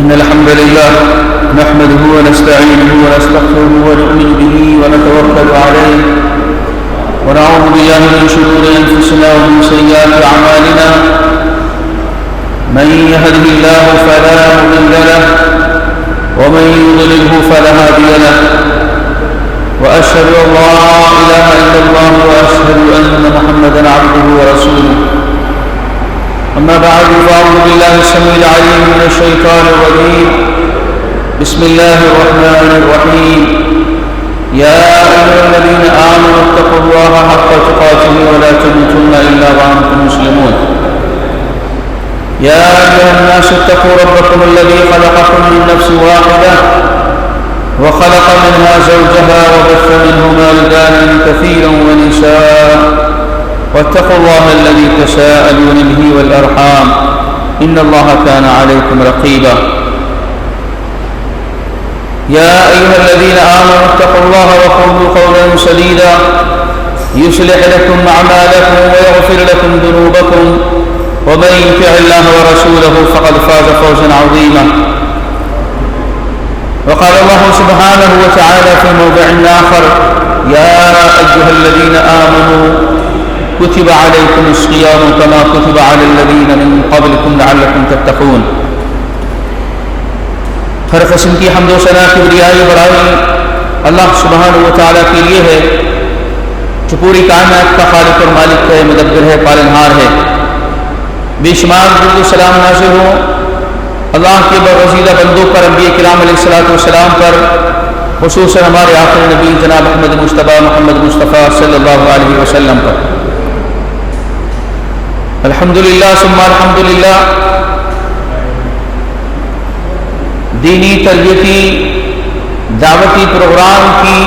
إن الحمد لله نحمده ونستعينه ونستغفره ونؤمن به ونتوكل عليه ونعوذ بالله من شرور أنفسنا ومن سيئات أعمالنا من يهده الله فلا مضل له ومن يضلله فلا هادي له وأشهد أن لا إله إلا الله وأشهد أن محمدا عبده ورسوله أما بعد فأعوذ بالله السميع العليم من الشيطان الرجيم بسم الله الرحمن الرحيم يا أيها الذين آمنوا اتقوا الله حق تقاته ولا تموتن إلا وأنتم مسلمون يا أيها الناس اتقوا ربكم الذي خلقكم من نفس واحدة وخلق منها زوجها وبث منهما رجالا كثيرا ونساء واتقوا الله الذي تساءلون به والأرحام إن الله كان عليكم رقيبا يا أيها الذين آمنوا اتقوا الله وقولوا قولا سديدا يصلح لكم أعمالكم ويغفر لكم ذنوبكم ومن يطع الله ورسوله فقد فاز فوزا عظيما وقال الله سبحانه وتعالى في موضع آخر يا أيها الذين آمنوا كتب عليكم الصيام كما كتب على الذين من قبلكم لعلكم تتقون ہر قسم کی حمد و ثنا کبریائی بڑائی اللہ سبحانہ و تعالیٰ کے لیے ہے جو پوری کائنات کا خالق اور مالک ہے، مدبر ہے، پالنہار ہے۔ بے شمار درود و سلام نازل ہوں اللہ کے برگزیدہ بندوں پر، انبیاء کرام علیہ الصلوۃ والسلام پر، خصوصاً ہمارے آخری نبی جناب محمد مصطفیٰ صلی اللہ علیہ وسلم پر۔ الحمدللہ ثم الحمدللہ، دینی تربیتی دعوتی پروگرام کی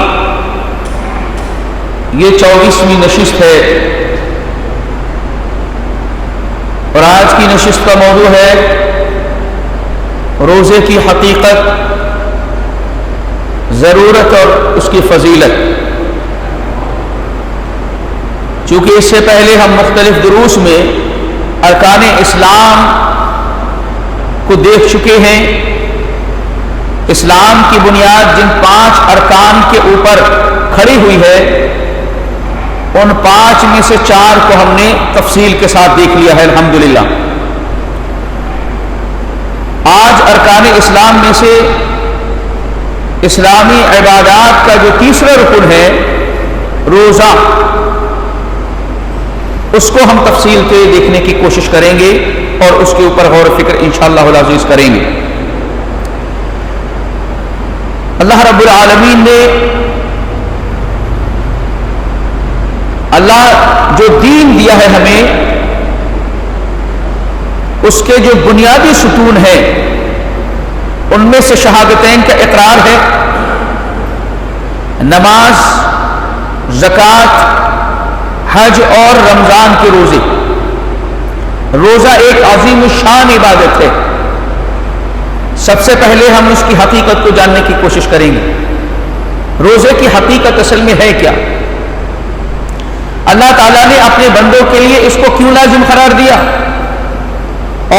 یہ 24ویں نشست ہے اور آج کی نشست کا موضوع ہے روزے کی حقیقت، ضرورت اور اس کی فضیلت۔ چونکہ اس سے پہلے ہم مختلف دروس میں ارکان اسلام کو دیکھ چکے ہیں۔ اسلام کی بنیاد جن 5 ارکان کے اوپر کھڑی ہوئی ہے ان 5 میں سے 4 کو ہم نے تفصیل کے ساتھ دیکھ لیا ہے الحمدللہ۔ آج ارکان اسلام میں سے اسلامی عبادات کا جو تیسرا رکن ہے روزہ، اس کو ہم تفصیل سے دیکھنے کی کوشش کریں گے اور اس کے اوپر غور و فکر انشاءاللہ العزیز کریں گے۔ اللہ رب العالمین نے اللہ جو دین دیا ہے ہمیں، اس کے جو بنیادی ستون ہیں ان میں سے شہادتین کا اقرار ہے، نماز، زکوٰۃ، حج اور رمضان کے روزے۔ روزہ ایک عظیم الشان عبادت ہے۔ سب سے پہلے ہم اس کی حقیقت کو جاننے کی کوشش کریں گے۔ روزے کی حقیقت اصل میں ہے کیا؟ اللہ تعالیٰ نے اپنے بندوں کے لیے اس کو کیوں لازم قرار دیا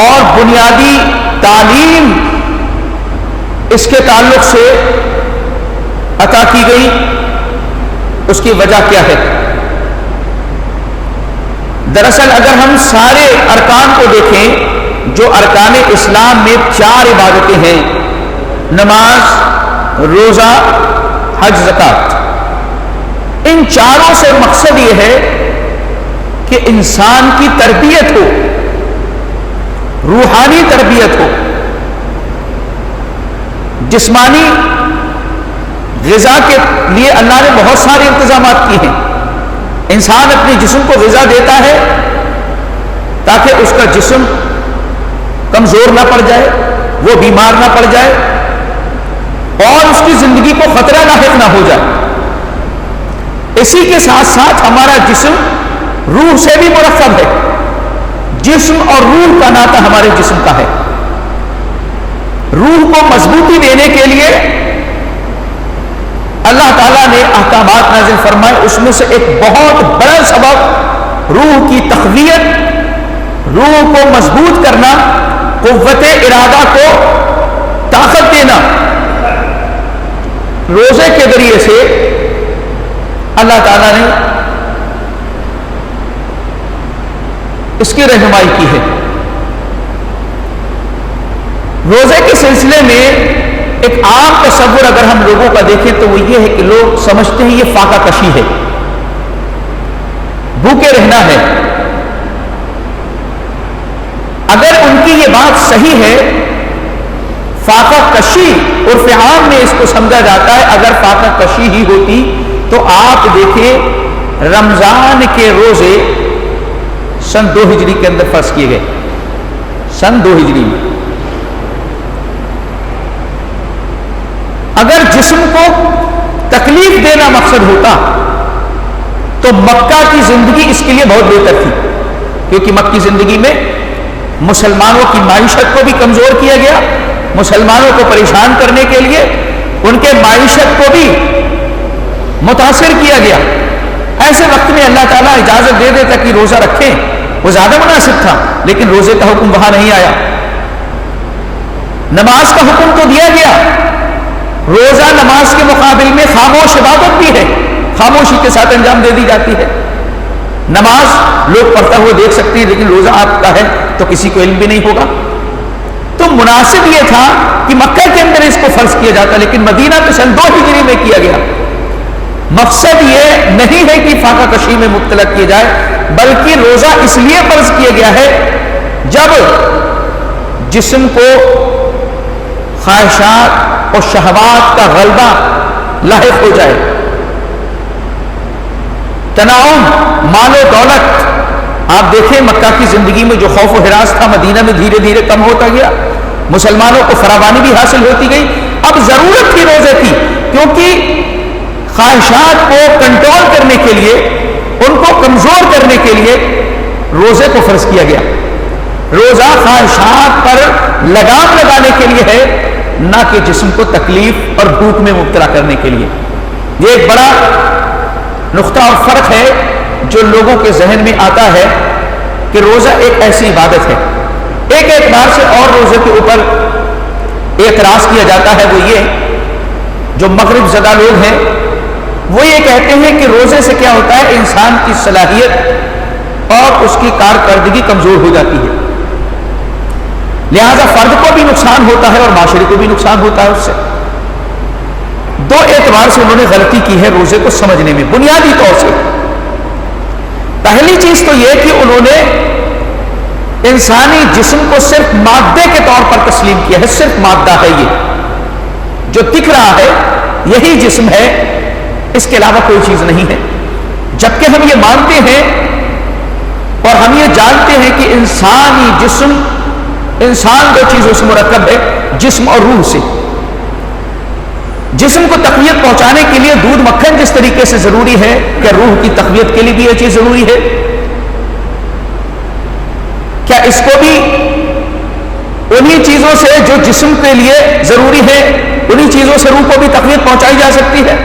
اور بنیادی تعلیم اس کے تعلق سے عطا کی گئی، اس کی وجہ کیا ہے؟ دراصل اگر ہم سارے ارکان کو دیکھیں، جو ارکان اسلام میں 4 عبادتیں ہیں، نماز، روزہ، حج، زکوٰۃ، ان چاروں سے مقصد یہ ہے کہ انسان کی تربیت ہو، روحانی تربیت ہو، جسمانی غذا کے لیے اللہ نے بہت سارے انتظامات کیے ہیں۔ انسان اپنے جسم کو غذا دیتا ہے تاکہ اس کا جسم کمزور نہ پڑ جائے، وہ بیمار نہ پڑ جائے اور اس کی زندگی کو خطرہ لاحق نہ ہو جائے۔ اسی کے ساتھ ساتھ ہمارا جسم روح سے بھی مرکب ہے، جسم اور روح کا ناطہ ہمارے جسم کا ہے۔ روح کو مضبوطی دینے کے لیے اللہ تعالیٰ نے احکامات نازل فرمائے، اس میں سے ایک بہت بڑا سبب روح کی تقویت، روح کو مضبوط کرنا، قوت ارادہ کو روزے کے ذریعے سے اللہ تعالیٰ نے اس کی رہنمائی کی ہے۔ روزے کے سلسلے میں ایک عام تصور اگر ہم لوگوں کا دیکھیں تو وہ یہ ہے کہ لوگ سمجھتے ہیں یہ فاقہ کشی ہے، بھوکے رہنا ہے۔ اگر ان کی یہ بات صحیح ہے، فاقہ کشی عرف عام میں اس کو سمجھا جاتا ہے، اگر فاقہ کشی ہی ہوتی تو آپ دیکھیں رمضان کے روزے سن 2 ہجری کے اندر فرض کیے گئے، سن 2 ہجری میں۔ اگر جسم کو تکلیف دینا مقصد ہوتا تو مکہ کی زندگی اس کے لیے بہت بہتر تھی، کیونکہ مکہ کی زندگی میں مسلمانوں کی معیشت کو بھی کمزور کیا گیا، مسلمانوں کو پریشان کرنے کے لیے ان کے معیشت کو بھی متاثر کیا گیا۔ ایسے وقت میں اللہ تعالیٰ اجازت دے دیتا کہ روزہ رکھیں، وہ زیادہ مناسب تھا، لیکن روزے کا حکم وہاں نہیں آیا۔ نماز کا حکم تو دیا گیا، روزہ نماز کے مقابل میں خاموش عبادت بھی ہے، خاموشی کے ساتھ انجام دے دی جاتی ہے۔ نماز لوگ پڑھتا ہوئے دیکھ سکتے ہیں، لیکن روزہ آپ کا ہے تو کسی کو علم بھی نہیں ہوگا۔ تو مناسب یہ تھا کہ مکہ کے اندر اس کو فرض کیا جاتا، لیکن مدینہ میں سن 2 ہجری میں کیا گیا۔ مقصد یہ نہیں ہے کہ فاقہ کشی میں مبتلا کیا جائے، بلکہ روزہ اس لیے فرض کیا گیا ہے جب جسم کو خواہشات اور شہوات کا غلبہ لاحق ہو جائے، تناؤم، مال و دولت۔ آپ دیکھیں مکہ کی زندگی میں جو خوف و ہراس تھا مدینہ میں دھیرے دھیرے کم ہوتا گیا، مسلمانوں کو فراوانی بھی حاصل ہوتی گئی۔ اب ضرورت تھی روزے کی، کیونکہ خواہشات کو کنٹرول کرنے کے لیے، ان کو کمزور کرنے کے لیے روزے کو فرض کیا گیا۔ روزہ خواہشات پر لگام لگانے کے لیے ہے، نہ کہ جسم کو تکلیف اور بھوک میں مبتلا کرنے کے لیے۔ یہ ایک بڑا نقطہ اور فرق ہے جو لوگوں کے ذہن میں آتا ہے کہ روزہ ایک ایسی عبادت ہے۔ ایک اعتبار سے اور روزے کے اوپر اعتراض کیا جاتا ہے، وہ یہ جو مغرب زدہ لوگ ہیں وہ یہ کہتے ہیں کہ روزے سے کیا ہوتا ہے، انسان کی صلاحیت اور اس کی کارکردگی کمزور ہو جاتی ہے، لہذا فرد کو بھی نقصان ہوتا ہے اور معاشرے کو بھی نقصان ہوتا ہے اس سے۔ دو اعتبار سے انہوں نے غلطی کی ہے روزے کو سمجھنے میں، بنیادی طور سے۔ پہلی چیز تو یہ کہ انہوں نے انسانی جسم کو صرف مادے کے طور پر تسلیم کیا ہے، صرف مادہ ہے، یہ جو دکھ رہا ہے یہی جسم ہے، اس کے علاوہ کوئی چیز نہیں ہے۔ جبکہ ہم یہ مانتے ہیں اور ہم یہ جانتے ہیں کہ انسانی جسم، انسان دو چیزوں سے مرکب ہے، جسم اور روح سے۔ جسم کو تقویت پہنچانے کے لیے دودھ مکھن جس طریقے سے ضروری ہے، کیا روح کی تقویت کے لیے بھی یہ چیز ضروری ہے؟ کیا اس کو بھی انہی چیزوں سے جو جسم کے لیے ضروری ہے، انہی چیزوں سے روح کو بھی تقویت پہنچائی جا سکتی ہے؟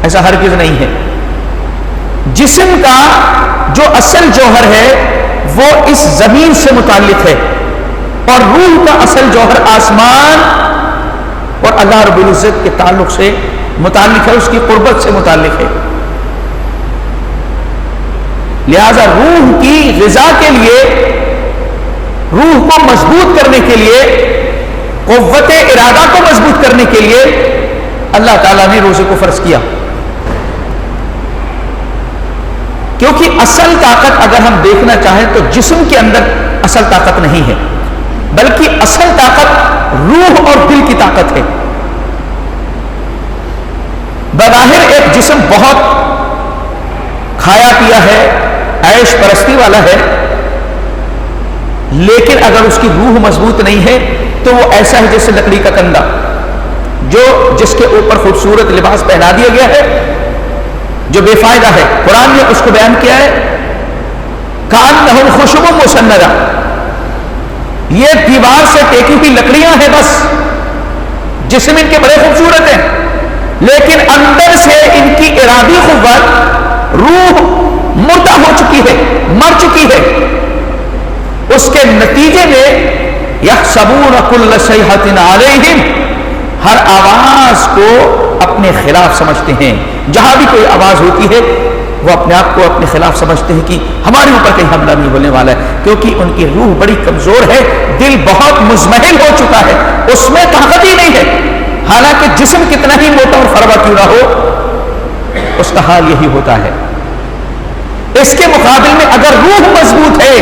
ایسا ہرگز نہیں ہے۔ جسم کا جو اصل جوہر ہے وہ اس زمین سے متعلق ہے، اور روح کا اصل جوہر آسمان اور اللہ رب العزت کے تعلق سے متعلق ہے، اس کی قربت سے متعلق ہے۔ لہذا روح کی غذا کے لیے، روح کو مضبوط کرنے کے لیے، قوت ارادہ کو مضبوط کرنے کے لیے اللہ تعالیٰ نے روزے کو فرض کیا۔ کیونکہ اصل طاقت اگر ہم دیکھنا چاہیں تو جسم کے اندر اصل طاقت نہیں ہے، بلکہ اصل طاقت روح اور دل کی طاقت ہے۔ بظاہر ایک جسم بہت کھایا پیا ہے، عیش پرستی والا ہے، لیکن اگر اس کی روح مضبوط نہیں ہے تو وہ ایسا ہے جیسے لکڑی کا کنڈا جو جس کے اوپر خوبصورت لباس پہنا دیا گیا ہے، جو بے فائدہ ہے۔ قرآن نے اس کو بیان کیا ہے، کأنہم خشب مسندہ، یہ دیوار سے ٹیکی ہوئی لکڑیاں ہیں، بس جسم ان کے بڑے خوبصورت ہیں، لیکن اندر سے ان کی ارادی قوت، روح مردہ ہو چکی ہے، مر چکی ہے۔ اس کے نتیجے میں یحسبون کل صیحۃ علیہم، ہر آواز کو اپنے خلاف سمجھتے ہیں. جہاں بھی کوئی آواز ہوتی ہے وہ اپنے آپ کو اپنے خلاف سمجھتے ہیں کہ ہمارے اوپر کہیں حملہ نہیں ہونے والا ہے، کیونکہ ان کی روح بڑی کمزور ہے، دل بہت مزمحل ہو چکا ہے، اس میں طاقت ہی نہیں ہے. حالانکہ جسم کتنا ہی موٹا اور فروا کیوں نہ ہو، اس کا حال یہی ہوتا ہے. اس کے مقابل میں اگر روح مضبوط ہے،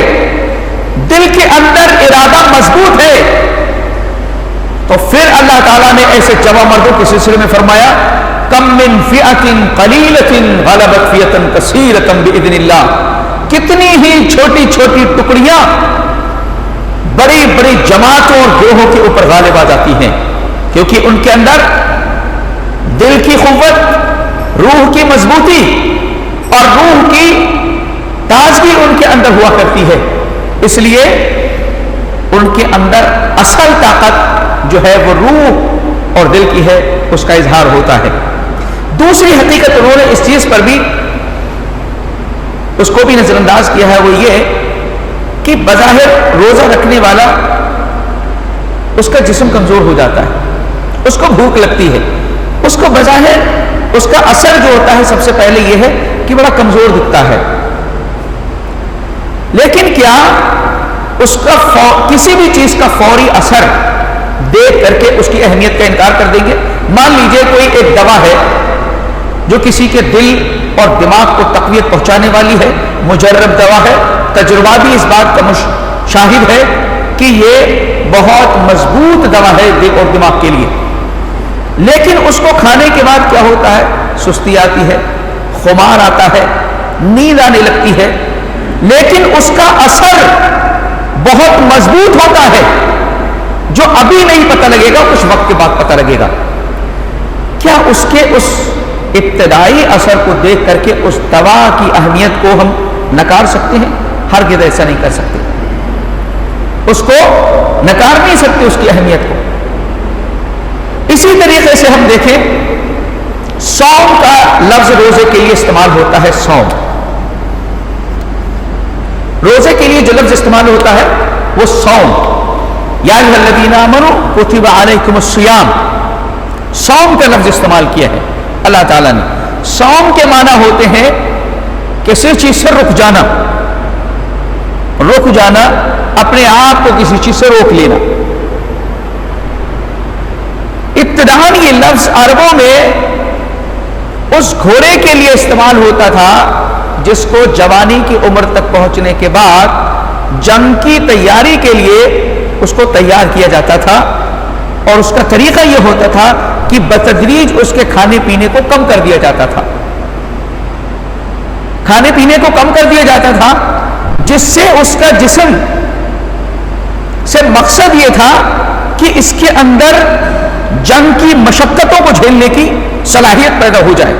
دل کے اندر ارادہ مضبوط ہے، تو پھر اللہ تعالیٰ نے ایسے جوان مردوں کے سلسلے میں فرمایا کم من فئۃ قلیلۃ غلبت فئۃ کثیرۃ باذن اللہ. کتنی ہی چھوٹی چھوٹی ٹکڑیاں بڑی بڑی جماعتوں اور گروہوں کے اوپر غالب آ جاتی ہیں، کیونکہ ان کے اندر دل کی قوت، روح کی مضبوطی اور روح کی تازگی ان کے اندر ہوا کرتی ہے. اس لیے ان کے اندر اصل طاقت جو ہے وہ روح اور دل کی ہے، اس کا اظہار ہوتا ہے. دوسری حقیقت انہوں نے اس چیز پر بھی اس کو بھی نظر انداز کیا ہے، وہ یہ کہ بظاہر روزہ رکھنے والا اس کا جسم کمزور ہو جاتا ہے، اس کو بھوک لگتی ہے، اس کو بظاہر اس کا اثر جو ہوتا ہے سب سے پہلے یہ ہے کہ بڑا کمزور دکھتا ہے. لیکن کیا اس کا کسی بھی چیز کا فوری اثر دیکھ کر کے اس کی اہمیت کا انکار کر دیں گے؟ مان لیجئے کوئی ایک دوا ہے جو کسی کے دل اور دماغ کو تقویت پہنچانے والی ہے، مجرب دوا ہے، تجربہ بھی اس بات کا شاہد ہے کہ یہ بہت مضبوط دوا ہے دل اور دماغ کے لیے. لیکن اس کو کھانے کے بعد کیا ہوتا ہے؟ سستی آتی ہے، خمار آتا ہے، نیند آنے لگتی ہے، لیکن اس کا اثر بہت مضبوط ہوتا ہے جو ابھی نہیں پتہ لگے گا، کچھ وقت کے بعد پتہ لگے گا. کیا اس کے اس ابتدائی اثر کو دیکھ کر کے اس دوا کی اہمیت کو ہم نکار سکتے ہیں؟ ہرگز ایسا نہیں کر سکتے، اس کو نکار نہیں سکتے اس کی اہمیت کو. اسی طریقے سے ہم دیکھیں صوم کا لفظ روزے کے لیے استعمال ہوتا ہے. صوم روزے کے لیے جو لفظ استعمال ہوتا ہے وہ صوم. یا ایھا الذین آمنوا کتب علیکم الصیام، صوم کا لفظ استعمال کیا ہے اللہ تعالیٰ نے. صوم کے معنی ہوتے ہیں کسی چیز سے رک جانا، رک جانا، اپنے آپ کو کسی چیز سے روک لینا. ابتداً یہ لفظ عربوں میں اس گھوڑے کے لیے استعمال ہوتا تھا جس کو جوانی کی عمر تک پہنچنے کے بعد جنگ کی تیاری کے لیے اس کو تیار کیا جاتا تھا، اور اس کا طریقہ یہ ہوتا تھا کہ بتدریج اس کے کھانے پینے کو کم کر دیا جاتا تھا، کھانے پینے کو کم کر دیا جاتا تھا، جس سے اس کا جسم سے مقصد یہ تھا کہ اس کے اندر جنگ کی مشقتوں کو جھیلنے کی صلاحیت پیدا ہو جائے،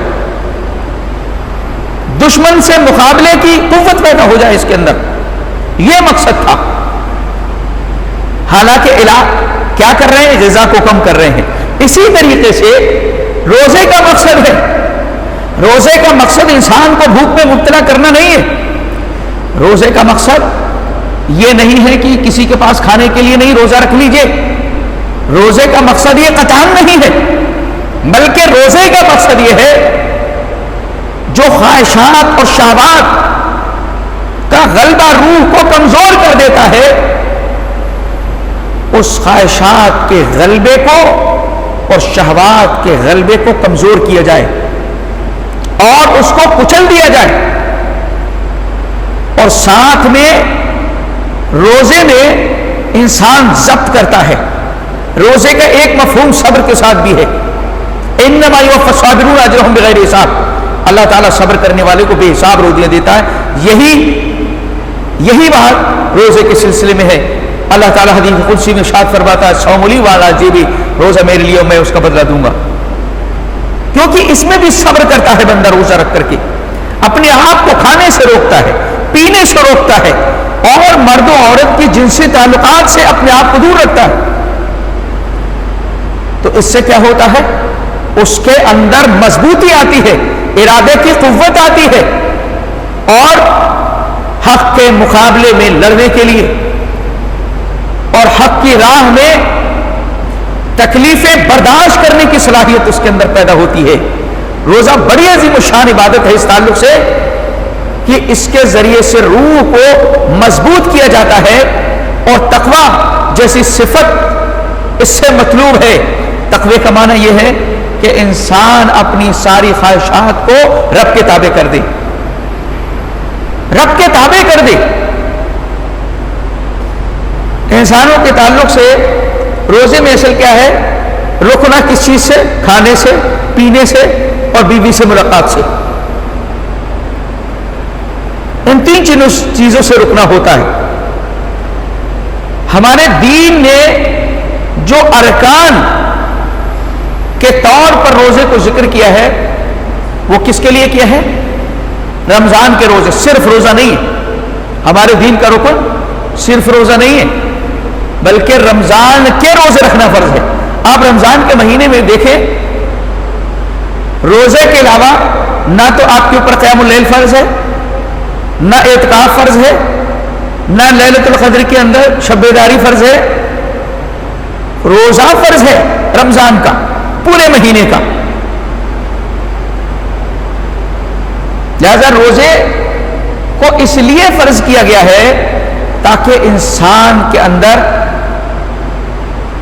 دشمن سے مقابلے کی قوت پیدا ہو جائے اس کے اندر. یہ مقصد تھا. حالانکہ کیا کر رہے ہیں؟ غذا کو کم کر رہے ہیں. اسی طریقے سے روزے کا مقصد ہے، روزے کا مقصد انسان کو بھوک میں مبتلا کرنا نہیں ہے. روزے کا مقصد یہ نہیں ہے کہ کسی کے پاس کھانے کے لیے نہیں روزہ رکھ لیجئے. روزے کا مقصد یہ قطعاً نہیں ہے، بلکہ روزے کا مقصد یہ ہے جو خواہشات اور شہوات کا غلبہ روح کو کمزور کر دیتا ہے، اس خواہشات کے غلبے کو اور شہوات کے غلبے کو کمزور کیا جائے اور اس کو کچل دیا جائے. اور ساتھ میں روزے میں انسان ضبط کرتا ہے. روزے کا ایک مفہوم صبر کے ساتھ بھی ہے. انما یوفی الصابرون اجرهم بغیر حساب. اللہ تعالیٰ صبر کرنے والے کو بے حساب روزیاں دیتا ہے. یہی بات روزے کے سلسلے میں ہے. اللہ تعالیٰ حدیث قدسی میں ارشاد فرماتا ہے صوم لی والا جی بھی، روزہ میرے لیے میں اس کا بدلہ دوں گا. کیونکہ اس میں بھی صبر کرتا ہے بندہ روزہ رکھ کر کے، اپنے آپ کو کھانے سے روکتا ہے، پینے سے روکتا ہے، اور مرد و عورت کی جنسی تعلقات سے اپنے آپ کو دور رکھتا ہے. تو اس سے کیا ہوتا ہے؟ اس کے اندر مضبوطی آتی ہے، ارادے کی قوت آتی ہے، اور حق کے مقابلے میں لڑنے کے لیے اور حق کی راہ میں تکلیفیں برداشت کرنے کی صلاحیت اس کے اندر پیدا ہوتی ہے. روزہ بڑی عظیم الشان عبادت ہے اس تعلق سے کہ اس کے ذریعے سے روح کو مضبوط کیا جاتا ہے، اور تقوی جیسی صفت اس سے مطلوب ہے. تقوی کا معنی یہ ہے کہ انسان اپنی ساری خواہشات کو رب کے تابع کر دے، رب کے تابع کر دے. انسانوں کے تعلق سے روزے میں اصل کیا ہے؟ رکنا کس چیز سے؟ کھانے سے، پینے سے اور بیوی سے ملاقات سے. ان تین چیزوں سے رکنا ہوتا ہے. ہمارے دین نے جو ارکان کے طور پر روزے کو ذکر کیا ہے وہ کس کے لیے کیا ہے؟ رمضان کے روزے. صرف روزہ نہیں ہے ہمارے دین کا رکن، صرف روزہ نہیں ہے بلکہ رمضان کے روزے رکھنا فرض ہے. آپ رمضان کے مہینے میں دیکھیں، روزے کے علاوہ نہ تو آپ کے اوپر قیام اللیل فرض ہے، نہ اعتکاف فرض ہے، نہ لیلۃ القدر کے اندر شب بیداری فرض ہے. روزہ فرض ہے رمضان کا، پورے مہینے کا. لہذا روزے کو اس لیے فرض کیا گیا ہے تاکہ انسان کے اندر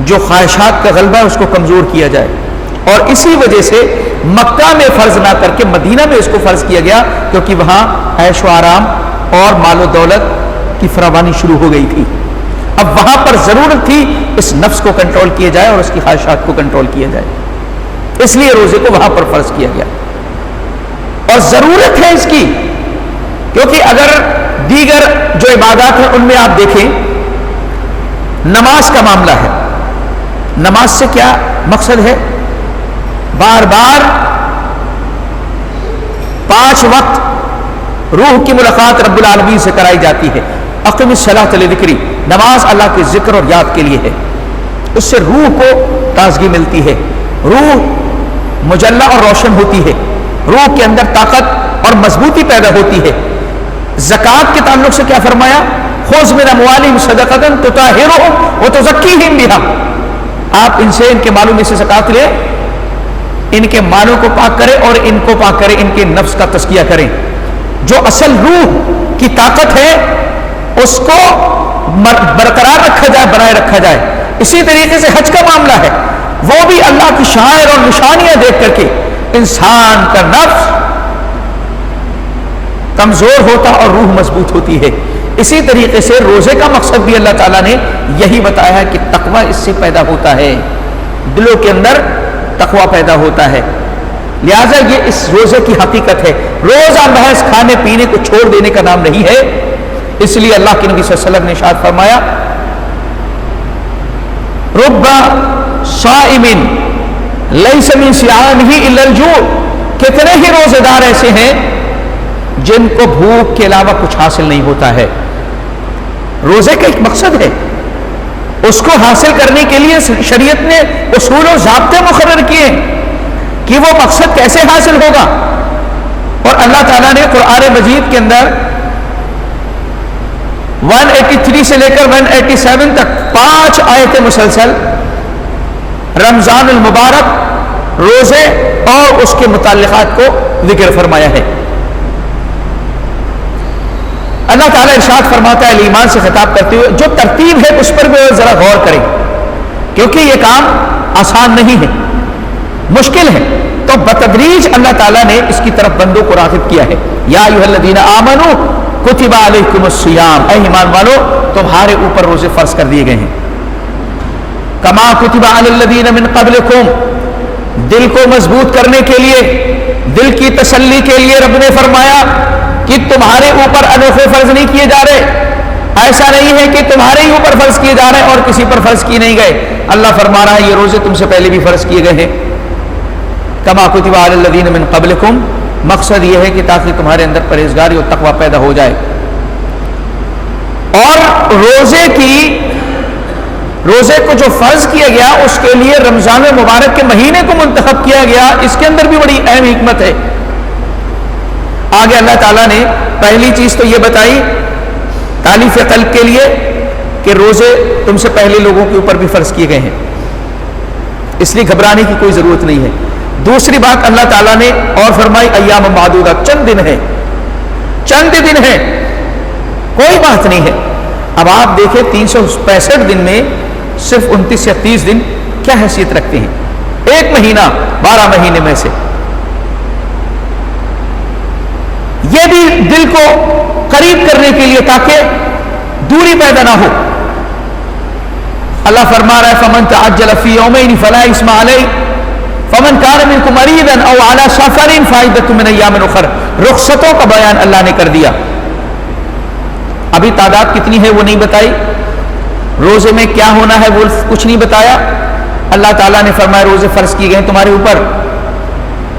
جو خواہشات کا غلبہ ہے اس کو کمزور کیا جائے. اور اسی وجہ سے مکہ میں فرض نہ کر کے مدینہ میں اس کو فرض کیا گیا، کیونکہ وہاں عیش و آرام اور مال و دولت کی فراوانی شروع ہو گئی تھی. اب وہاں پر ضرورت تھی اس نفس کو کنٹرول کیا جائے اور اس کی خواہشات کو کنٹرول کیا جائے، اس لیے روزے کو وہاں پر فرض کیا گیا. اور ضرورت ہے اس کی، کیونکہ اگر دیگر جو عبادات ہیں ان میں آپ دیکھیں، نماز کا معاملہ ہے. نماز سے کیا مقصد ہے؟ بار بار 5 وقت روح کی ملاقات رب العالمین سے کرائی جاتی ہے. اقم الصلاۃ لذکری، نماز اللہ کے ذکر اور یاد کے لیے ہے. اس سے روح کو تازگی ملتی ہے، روح مجلہ اور روشن ہوتی ہے، روح کے اندر طاقت اور مضبوطی پیدا ہوتی ہے. زکوٰۃ کے تعلق سے کیا فرمایا؟ خذ من اموالہم صدقۃ تطہرھم وتزکیہم بہا. آپ ان سے، ان کے مالوں میں سے زکوٰۃ لیں، ان کے مالوں کو پاک کریں اور ان کو پاک کریں، ان کے نفس کا تزکیہ کریں. جو اصل روح کی طاقت ہے اس کو برقرار رکھا جائے، بنائے رکھا جائے. اسی طریقے سے حج کا معاملہ ہے، وہ بھی اللہ کی شعائر اور نشانیاں دیکھ کر کے انسان کا نفس کمزور ہوتا اور روح مضبوط ہوتی ہے. اسی طریقے سے روزے کا مقصد بھی اللہ تعالیٰ نے یہی بتایا ہے کہ تقوی اس سے پیدا ہوتا ہے، دلوں کے اندر تقوی پیدا ہوتا ہے. لہذا یہ اس روزے کی حقیقت ہے. روزہ محض کھانے پینے کو چھوڑ دینے کا نام نہیں ہے. اس لیے اللہ کے نبی صلی اللہ علیہ وسلم نے ارشاد فرمایا، رب صائم لیس من صیامہ الا الجوع. کتنے ہی روزے دار ایسے ہیں جن کو بھوک کے علاوہ کچھ حاصل نہیں ہوتا ہے. روزے کا ایک مقصد ہے، اس کو حاصل کرنے کے لیے شریعت نے اصول و ضابطے مقرر کیے کہ وہ مقصد کیسے حاصل ہوگا. اور اللہ تعالیٰ نے قرآن مجید کے اندر 183 سے لے کر 187 تک 5 آیتیں مسلسل رمضان المبارک، روزے اور اس کے متعلقات کو ذکر فرمایا ہے. اللہ تعالیٰ ارشاد فرماتا ہے ایمان سے خطاب کرتے ہوئے، جو ترتیب ہے اس پر بھی ذرا غور کریں، کیونکہ یہ کام آسان نہیں ہے، مشکل ہے. تو بتدریج اللہ تعالیٰ نے اس کی طرف بندوں کو راغب کیا ہے. یا ایھا الذین آمنوا کتب علیکم الصیام، اے ایمان والو تمہارے اوپر روزے فرض کر دیے گئے ہیں. کما کتب علی الذین من قبلکم، دل کو مضبوط کرنے کے لیے، دل کی تسلی کے لیے رب نے فرمایا کہ تمہارے اوپر انوکھے فرض نہیں کیے جا رہے. ایسا نہیں ہے کہ تمہارے ہی اوپر فرض کیے جا رہے ہیں اور کسی پر فرض کیے نہیں گئے. اللہ فرما رہا ہے یہ روزے تم سے پہلے بھی فرض کیے گئے ہیں. کما کتب علی الذین من قبلکم، مقصد یہ ہے کہ تاکہ تمہارے اندر پرہیزگاری اور تقوی پیدا ہو جائے. اور روزے کو جو فرض کیا گیا اس کے لیے رمضان مبارک کے مہینے کو منتخب کیا گیا. اس کے اندر بھی بڑی اہم حکمت ہے. آگے اللہ تعالیٰ نے پہلی چیز تو یہ بتائی تالیف قلب کے لیے کہ روزے تم سے پہلے لوگوں کے اوپر بھی فرض کیے گئے ہیں. اس لیے گھبرانے کی کوئی ضرورت نہیں ہے. دوسری بات اللہ تعالیٰ نے اور فرمائی ایام معدودہ، چند دن ہے، چند دن ہے، کوئی بات نہیں ہے. اب آپ دیکھیں 365 دن میں صرف 29 یا 30 دن کیا حیثیت رکھتے ہیں؟ ایک مہینہ 12 مہینے میں سے. یہ بھی دل کو قریب کرنے کے لیے تاکہ دوری پیدا نہ ہو. اللہ فرما رہا ہے فمن تعجل فی یومین فلا اثم علیہ فمن کان منکم مریضا او علی سفر فعدۃ من ایام اخر. رخصتوں کا بیان اللہ نے کر دیا. ابھی تعداد کتنی ہے وہ نہیں بتائی، روزے میں کیا ہونا ہے وہ کچھ نہیں بتایا. اللہ تعالیٰ نے فرمایا روزے فرض کیے گئے تمہارے اوپر،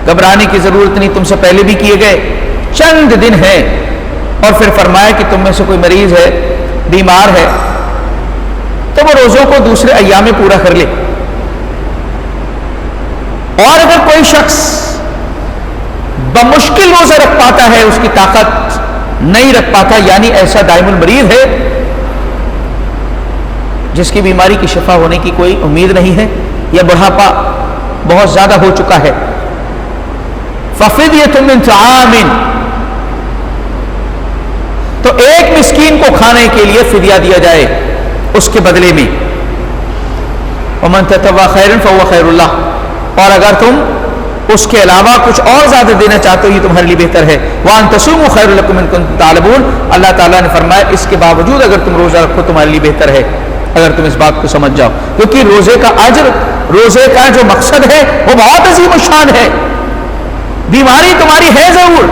گھبرانے کی ضرورت نہیں، تم سے پہلے بھی کیے گئے، چند دن ہے. اور پھر فرمایا کہ تم میں سے کوئی مریض ہے، بیمار ہے، تو وہ روزوں کو دوسرے ایام میں پورا کر لے. اور اگر کوئی شخص بمشکل روزہ رکھ پاتا ہے، اس کی طاقت نہیں رکھ پاتا، یعنی ایسا دائم المریض ہے جس کی بیماری کی شفا ہونے کی کوئی امید نہیں ہے یا بڑھاپا بہت زیادہ ہو چکا ہے، ففدیۃ من طعام، تو ایک مسکین کو کھانے کے لیے فدیہ دیا جائے اس کے بدلے میں. ومن تطوع خیرا فهو خیر اللہ، اور اگر تم اس کے علاوہ کچھ اور زیادہ دینا چاہتے ہو یہ تمہارے لیے بہتر ہے. وان تصوموا خیر لکم ان کنتم تعلمون، اللہ تعالیٰ نے فرمایا اس کے باوجود اگر تم روزہ رکھو تمہارے لیے بہتر ہے اگر تم اس بات کو سمجھ جاؤ، کیونکہ روزے کا اجر، روزے کا جو مقصد ہے وہ بہت عظیم الشان ہے. بیماری تمہاری ہے ضرور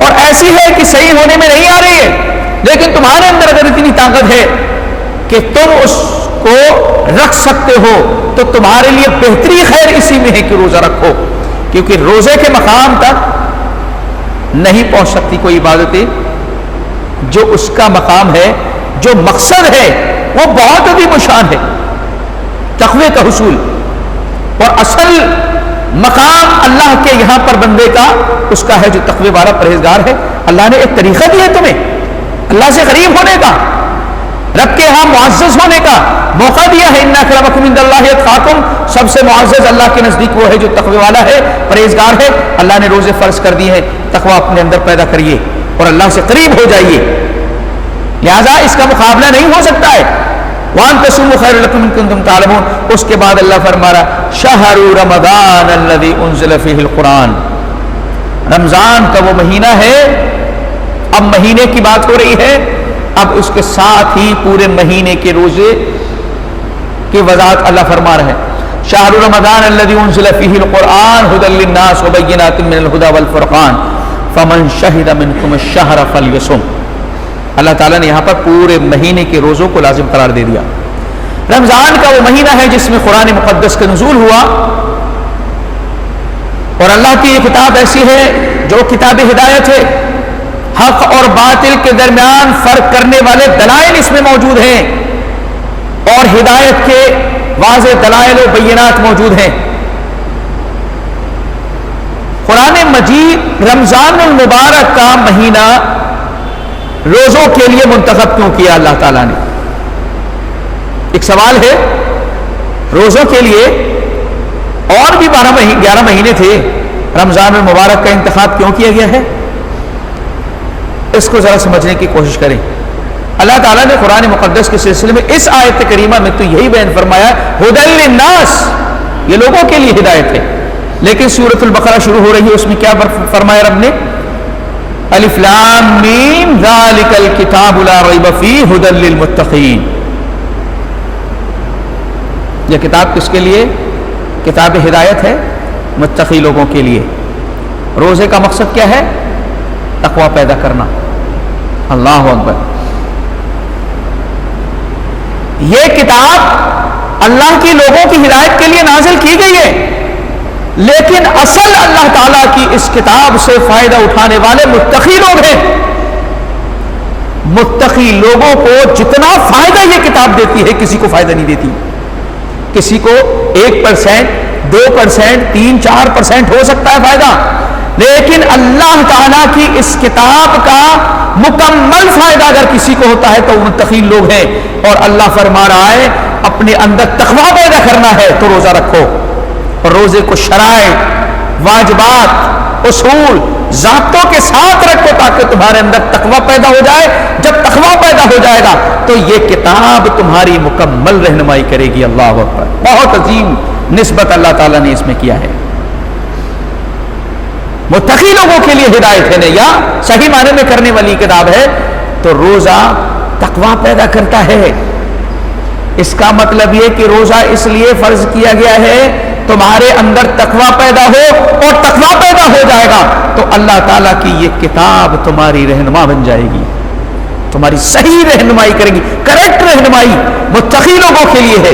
اور ایسی ہے کہ صحیح ہونے میں نہیں آ رہی ہے، لیکن تمہارے اندر اگر اتنی طاقت ہے کہ تم اس کو رکھ سکتے ہو تو تمہارے لیے بہتری خیر اسی میں ہے کہ روزہ رکھو، کیونکہ روزے کے مقام تک نہیں پہنچ سکتی کوئی عبادتیں جو اس کا مقام ہے، جو مقصد ہے وہ بہت عظیم شان ہے، تقوی کا حصول. اور اصل مقام اللہ کے یہاں پر بندے کا اس کا ہے جو تقوی والا پرہیزگار ہے. اللہ نے ایک طریقہ دیا ہے تمہیں اللہ سے قریب ہونے کا، رب کے ہاں معزز ہونے کا موقع دیا ہے. ان اکرمکم عند اللہ اتقاکم، سب سے معزز اللہ کے نزدیک وہ ہے جو تقوی والا ہے، پرہیزگار ہے. اللہ نے روزے فرض کر دیے ہیں، تقوی اپنے اندر پیدا کریے اور اللہ سے قریب ہو جائیے، لہذا اس کا مقابلہ نہیں ہو سکتا ہے. وان تصوموا خیر لکم ان کنتم تعلمون. اس کے بعد اللہ فرما رہا شہر رمضان الذی انزل فیہ القرآن، رمضان کا وہ مہینہ ہے. اب مہینے کی بات ہو رہی ہے، اب اس کے ساتھ ہی پورے مہینے کے روزے کی وضاحت اللہ فرما رہے ہیں. شہر رمضان الذی انزل فیہ القرآن ھدی للناس وبینات من الھدی والفرقان فمن شہد منکم الشہر فلیصم. اللہ تعالیٰ نے یہاں پر پورے مہینے کے روزوں کو لازم قرار دے دیا. رمضان کا وہ مہینہ ہے جس میں قرآن مقدس کا نزول ہوا، اور اللہ کی یہ کتاب ایسی ہے جو کتاب ہدایت ہے، حق اور باطل کے درمیان فرق کرنے والے دلائل اس میں موجود ہیں اور ہدایت کے واضح دلائل و بینات موجود ہیں. قرآن مجید رمضان المبارک کا مہینہ روزوں کے لیے منتخب کیوں کیا اللہ تعالیٰ نے؟ ایک سوال ہے، روزوں کے لیے اور بھی 11 مہینے تھے، رمضان المبارک کا انتخاب کیوں کیا گیا ہے؟ اس کو ذرا سمجھنے کی کوشش کریں. اللہ تعالیٰ نے قرآن مقدس کے سلسلے میں اس آیت کریمہ میں تو یہی بیان فرمایا ھدی للناس، یہ لوگوں کے لیے ہدایت ہے. لیکن سورۃ البقرہ شروع ہو رہی ہے، اس میں کیا فرمایا رب نے؟ الف لام میم ذالک الکتاب لا ریب فیہ ھدی للمتقین. یہ کتاب کس کے لیے؟ کتاب ہدایت ہے متقی لوگوں کے لیے. روزے کا مقصد کیا ہے؟ تقوی پیدا کرنا. اللہ اکبر. یہ کتاب اللہ کی لوگوں کی ہدایت کے لیے نازل کی گئی ہے، لیکن اصل اللہ تعالیٰ کی اس کتاب سے فائدہ اٹھانے والے متقی لوگ ہیں. متقی لوگوں کو جتنا فائدہ یہ کتاب دیتی ہے کسی کو فائدہ نہیں دیتی. کسی کو 1%, 2%, 3-4% ہو سکتا ہے فائدہ، لیکن اللہ تعالیٰ کی اس کتاب کا مکمل فائدہ اگر کسی کو ہوتا ہے تو متقی لوگ ہیں. اور اللہ فرما رہا ہے اپنے اندر تقویٰ پیدا کرنا ہے تو روزہ رکھو، اور روزے کو شرائط، واجبات، اصول، ضابطوں کے ساتھ رکھو تاکہ تمہارے اندر تقویٰ پیدا ہو جائے۔ جب تقویٰ پیدا ہو جائے گا تو یہ کتاب تمہاری مکمل رہنمائی کرے گی۔ اللہ اکبر، بہت عظیم نسبت اللہ تعالیٰ نے اس میں کیا ہے۔ متقی لوگوں کے لیے ہدایت ہے یا صحیح معنی میں کرنے والی کتاب ہے۔ تو روزہ تقویٰ پیدا کرتا ہے۔ اس کا مطلب یہ کہ روزہ اس لیے فرض کیا گیا ہے تمہارے اندر تقویٰ پیدا ہو، اور تقویٰ پیدا ہو جائے گا تو اللہ تعالیٰ کی یہ کتاب تمہاری رہنما بن جائے گی، تمہاری صحیح رہنمائی کرے گی۔ کریکٹ رہنمائی متقی لوگوں کے لیے ہے،